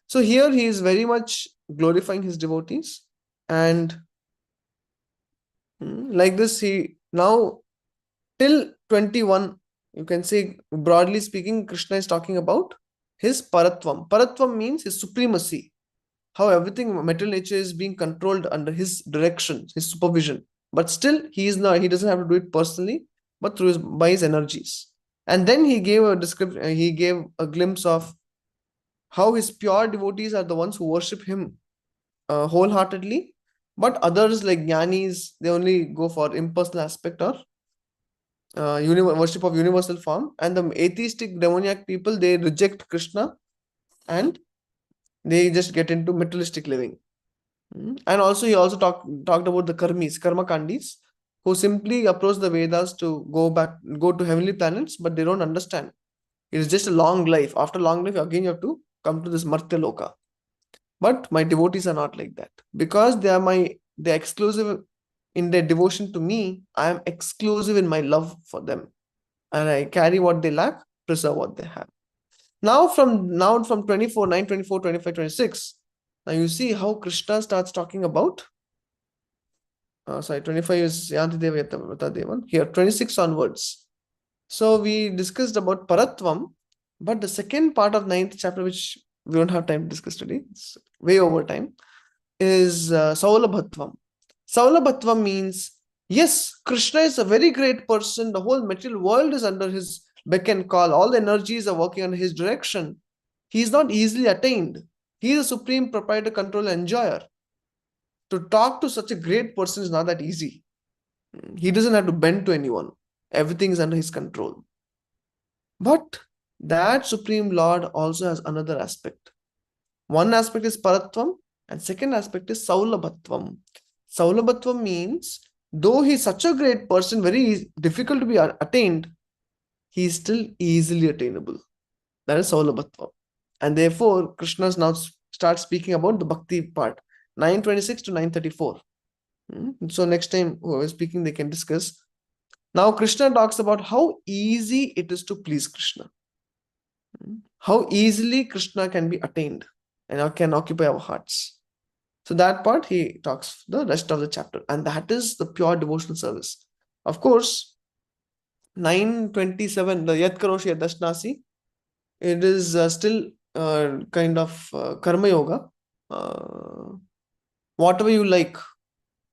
So here he is very much glorifying his devotees, and like this, he now till 21, you can say broadly speaking, Krishna is talking about his paratvam. Paratvam means his supremacy, how everything material nature is being controlled under his direction, his supervision. But still, he doesn't have to do it personally, but by his energies. And then he gave a description, he gave a glimpse of how his pure devotees are the ones who worship him wholeheartedly, but others like jnanis, they only go for impersonal aspect or worship of universal form. And the atheistic demoniac people, they reject Krishna and they just get into materialistic living. And also he also talked about the karma kandis, who simply approach the Vedas to go to heavenly planets, but they don't understand. It is just a long life. After long life, again you have to come to this Martya Loka. But my devotees are not like that. Because they're exclusive in their devotion to me, I am exclusive in my love for them. And I carry what they lack, preserve what they have. Now from 24, 9, 24, 25, 26, now you see how Krishna starts talking about 25 is Yanti Deva Devan. Here, 26 onwards. So we discussed about Paratvam, but the second part of 9th chapter, which we don't have time to discuss today, it's way over time, is Saulabhatvam. Saulabhatvam means, yes, Krishna is a very great person. The whole material world is under his beck and call. All the energies are working under his direction. He is not easily attained. He is a supreme proprietor, controller, enjoyer. To talk to such a great person is not that easy. He doesn't have to bend to anyone. Everything is under his control. But that Supreme Lord also has another aspect. One aspect is Paratvam, and second aspect is Saulabhatvam. Saulabhatvam means, though he is such a great person, very difficult to be attained, he is still easily attainable. That is Saulabhatvam. And therefore, Krishna now starts speaking about the Bhakti part, 926 to 934. So next time whoever is speaking, they can discuss. Now Krishna talks about how easy it is to please Krishna. How easily Krishna can be attained and can occupy our hearts. So that part he talks the rest of the chapter, and that is the pure devotional service. Of course, 927, the Yat Karoshi Yat Dashnasi, it is still kind of karma yoga. Whatever you like,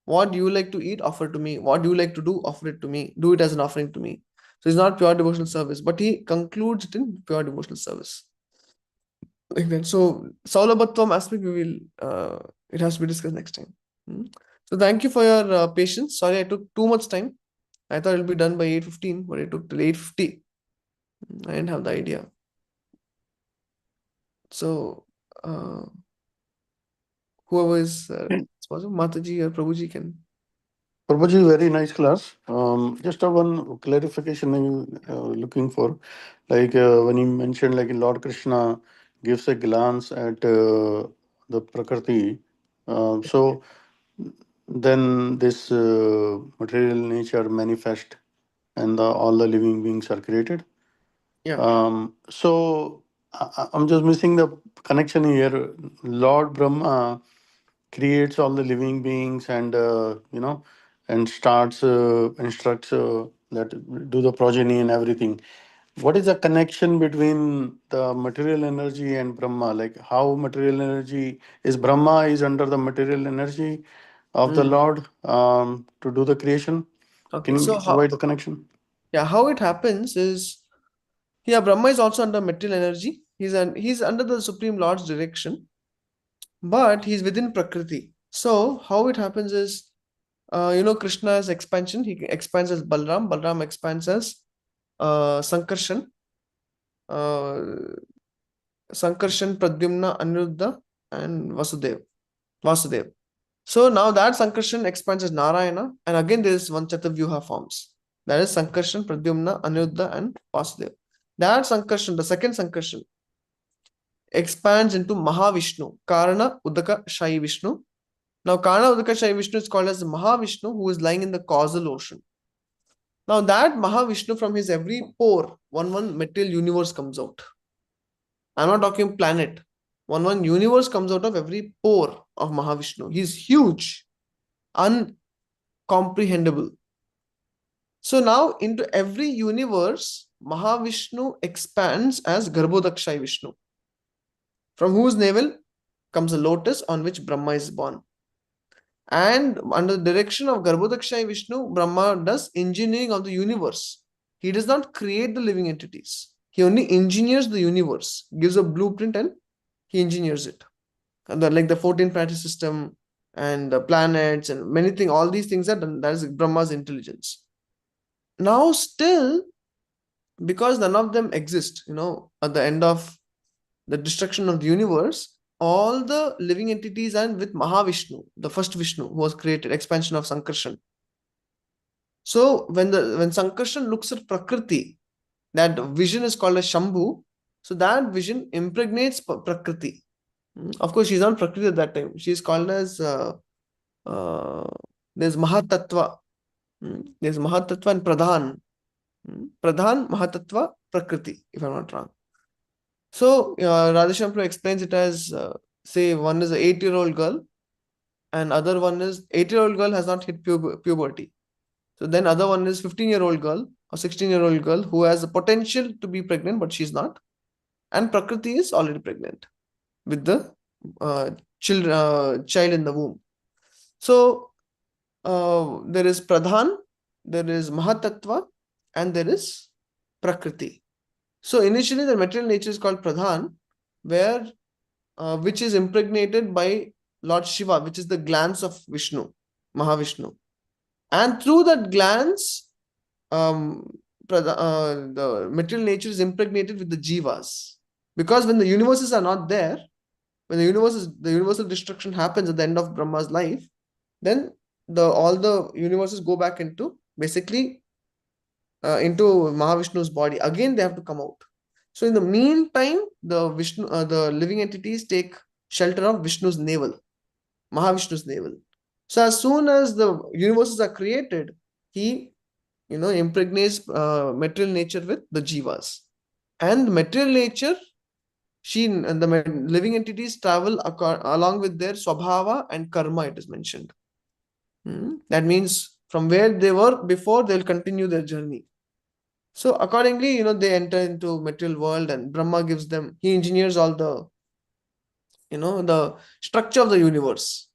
what you like to eat, offer to me. What you like to do, offer it to me. Do it as an offering to me. So it's not pure devotional service, but he concludes it in pure devotional service. Like that. So Saulabhatvam aspect, we will it has to be discussed next time. So thank you for your patience. Sorry I took too much time. I thought it'll be done by 8:15, but it took till 8:50. I didn't have the idea. So whoever is Mataji or Prabhuji can. Prabhuji, very nice class. Just one clarification I'm looking for. Like when you mentioned, like Lord Krishna gives a glance at the Prakriti. So then this material nature manifest and all the living beings are created. Yeah. So I'm just missing the connection here. Lord Brahma creates all the living beings and and instructs that do the progeny and everything. What is the connection between the material energy and Brahma? Like how material energy is Brahma is under the material energy of the Lord to do the creation? Okay, Can so you provide the connection? how it happens is, Brahma is also under material energy. He's under the Supreme Lord's direction, but he's within Prakriti. So how it happens is, Krishna's expansion. He expands as Balram. Balram expands as Sankarshan. Sankarshan, Pradyumna, Aniruddha, and Vasudev. So now that Sankarshan expands as Narayana, and again there is one Chatavyuha forms. That is Sankarshan, Pradyumna, Aniruddha, and Vasudev. That Sankarshan, the second Sankarshan, expands into Mahavishnu, Karana Udaka Shai Vishnu. Now Karana Udaka Shai Vishnu is called as Mahavishnu, who is lying in the causal ocean. Now that Mahavishnu, from his every pore, one material universe comes out. I'm not talking planet. One universe comes out of every pore of Mahavishnu. He's huge, uncomprehendable. So now into every universe, Mahavishnu expands as Garbhodakshai Vishnu, from whose navel comes a lotus on which Brahma is born. And under the direction of Garbhodakshai Vishnu, Brahma does engineering of the universe. He does not create the living entities. He only engineers the universe, gives a blueprint, and he engineers it. Like the 14 planet system and the planets and many things, all these things are done. That is Brahma's intelligence. Now still, because none of them exist, at the end of the destruction of the universe, all the living entities are with Mahavishnu, the first Vishnu who was created, expansion of Sankarshan. So when Sankarshan looks at Prakriti, that vision is called as Shambhu. So that vision impregnates Prakriti. Of course, she's not Prakriti at that time. She's called as there's Mahatattva. There's Mahatattva and Pradhan. Pradhan, Mahatattva, Prakriti, if I'm not wrong. So Radheshyam Prabhu explains it as, say, one is an 8-year-old girl, and other one is 8-year-old girl has not hit puberty. So then other one is 15-year-old girl or 16-year-old girl who has the potential to be pregnant, but she's not. And Prakriti is already pregnant with the child in the womb. So there is Pradhan, there is Mahatattva, and there is Prakriti. So initially the material nature is called Pradhan, which is impregnated by Lord Shiva, which is the glance of Vishnu, Mahavishnu. And through that glance, the material nature is impregnated with the jivas. Because when the universes are not there, when the universal destruction happens at the end of Brahma's life, then all the universes go back into basically into Mahavishnu's body. Again, they have to come out. So in the meantime, the living entities take shelter of Vishnu's navel, Mahavishnu's navel. So as soon as the universes are created, he impregnates material nature with the jivas. And the material nature, the living entities travel along with their swabhava and karma, it is mentioned. That means from where they were before, they'll continue their journey. So accordingly, they enter into material world, and Brahma gives them, he engineers all the, the structure of the universe.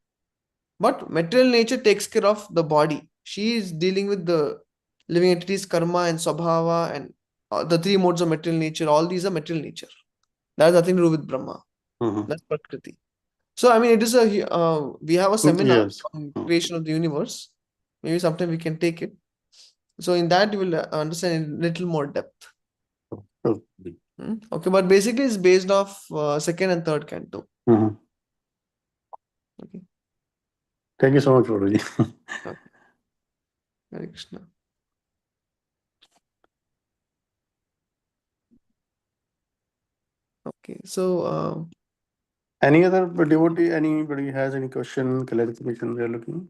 But material nature takes care of the body. She is dealing with the living entities, karma and swabhava, and the 3 modes of material nature. All these are material nature. That has nothing to do with Brahma. That's Prakriti. So, I mean, it is we have a seminar on creation of the universe. Maybe sometime we can take it. So in that you will understand in little more depth. Okay, but basically it's based off 2nd and 3rd canto. Okay. Thank you so much, Guruji. Okay. Hare Krishna. Okay, so Any other devotee, anybody has any question, clarification they are looking?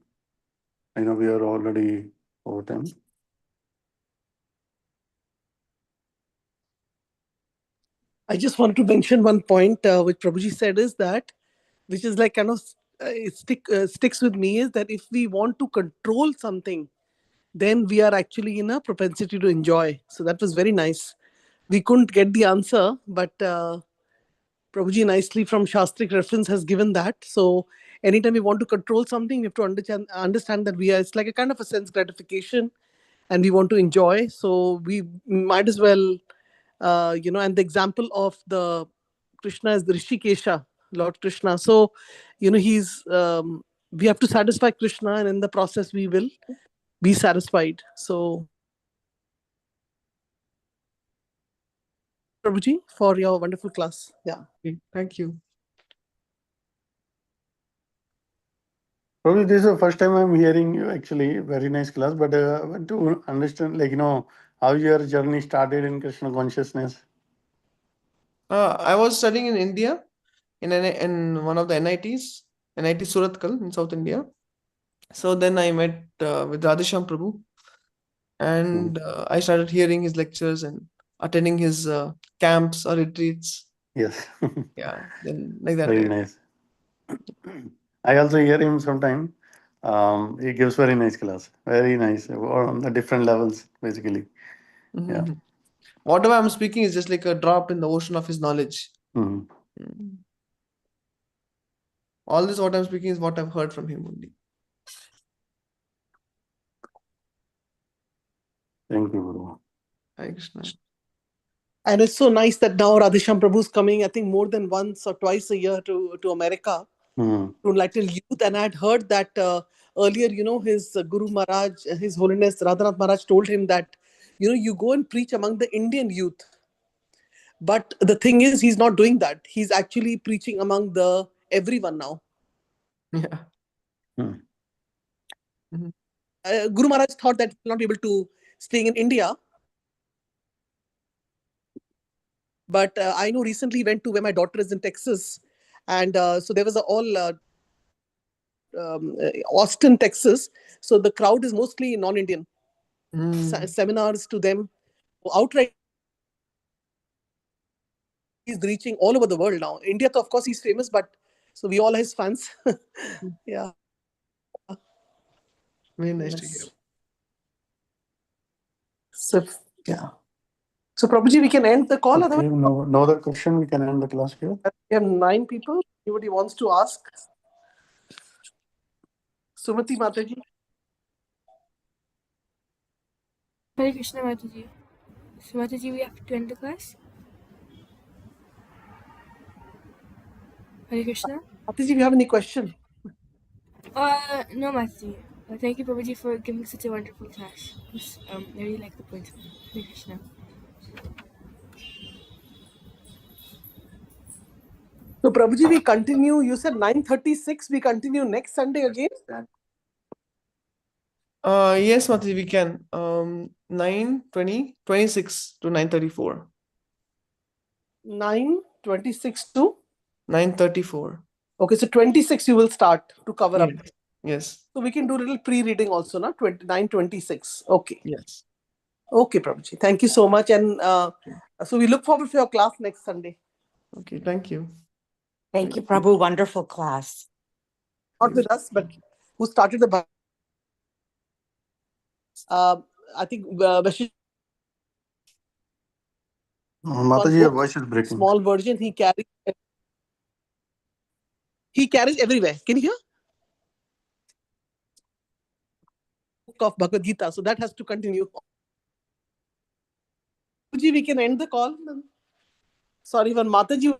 I know we are already over time. I just wanted to mention one point which Prabhuji said is that, which is like kind of sticks with me is that if we want to control something, then we are actually in a propensity to enjoy. So that was very nice. We couldn't get the answer, but Prabhuji nicely from Shastric reference has given that. So anytime we want to control something, we have to understand that it's like a kind of a sense gratification and we want to enjoy. So we might as well, and the example of the Krishna is the Rishikesha, Lord Krishna. So, he's, we have to satisfy Krishna, and in the process we will be satisfied. So, Prabhuji, for your wonderful class. Yeah. Okay, thank you. Probably this is the first time I'm hearing you. Actually, very nice class. But I want to understand, how your journey started in Krishna consciousness. I was studying in India in one of the NITs, NIT Suratkal in South India. So then I met with Radhesham Prabhu, and I started hearing his lectures and attending his camps or retreats. Yes. Yeah, then like that. Very nice. I also hear him sometime. He gives very nice class. Very nice. On the different levels, basically. Yeah. Mhm. Whatever I'm speaking is just like a drop in the ocean of his knowledge. Mhm. All this what I'm speaking is what I've heard from him only. Thank you, Guru. Hare Krishna. And it's so nice that now Radhesham Prabhu is coming, I think, more than once or twice a year to America to enlighten youth. And I had heard that earlier, his Guru Maharaj, His Holiness Radhanath Maharaj told him that, you go and preach among the Indian youth. But the thing is, he's not doing that. He's actually preaching among everyone now. Yeah. Guru Maharaj thought that he'll not be able to stay in India. But I know recently went to where my daughter is in Texas. And so there was Austin, Texas. So the crowd is mostly non-Indian. Seminars to them. Outright, he's reaching all over the world now. India, of course, he's famous, but so we all are his fans. Yeah. Very nice to hear. So, yeah. So, Prabhuji, we can end the call. Okay, no other question. We can end the class here. We have 9 people. Anybody wants to ask? Sumati Mataji. Hare Krishna Mataji. So Mataji, we have to end the class. Hare Krishna. Mataji, do you have any question? No, Mataji. Thank you, Prabhuji, for giving such a wonderful class. I really like the points. Hare Krishna. So, Prabhuji, we continue. You said 9:36. We continue next Sunday again? Yes, Mataji, we can. 9:20, 26 to 9:34. 9:26 to 9:34. Okay, so 26 you will start to cover up. Yes. So we can do a little pre-reading also, na? 9:26. Okay. Yes. Okay, Prabhuji. Thank you so much. And so we look forward to your class next Sunday. Okay, thank you. Thank you, Prabhu. Wonderful class. Not with us, but who started the I think Mataji, your voice is breaking. Small version he carries everywhere. Can you hear? Book of Bhagavad Gita. So that has to continue. We can end the call. Sorry, when Mataji.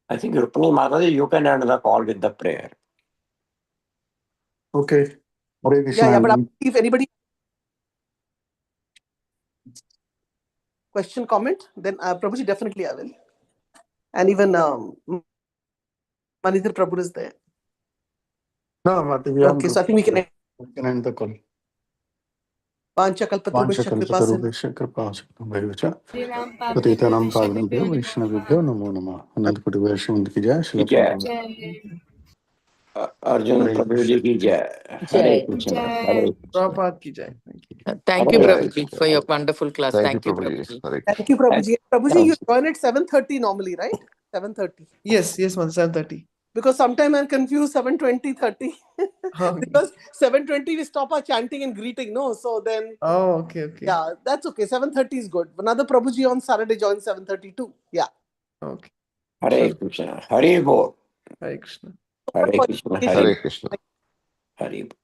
I think Rukmini Mataji, you can end the call with the prayer. Okay. Hare Krishna. Yeah, but if anybody question, comment, then Prabhuji, definitely I will. And even Manidhar Prabhu is there. No, Mataji. Okay, so I think we can end the call. Panchakalpatarubhasya कृपा पतितानां पावनेभ्यो वैष्णवेभ्यो नमो नमः अनंत कोटि वैष्णव की जय Shri Arjun Prabhuji ki jai. Hare Krishna. Hare Krishna. Prabhupada ki jai. Thank you. Thank you, Hare Prabhuji, for your wonderful class. Thank you, Thank you, Prabhuji. Prabhuji. Hare Thank you, Prabhuji. Prabhuji, you join at 7:30 normally, right? 7:30. Yes, Mata, 7:30. Because sometimes I'm confused 7:20, 30. Okay. Because 7:20 we stop our chanting and greeting, no? So then, Oh, okay. yeah, that's okay. 7:30 is good. Another Prabhuji on Saturday joins 7:32. Yeah. Okay. Hare Sure. Krishna, Hare Bol. Hare Krishna. Hare Krishna, Hare Krishna. Hare Bol.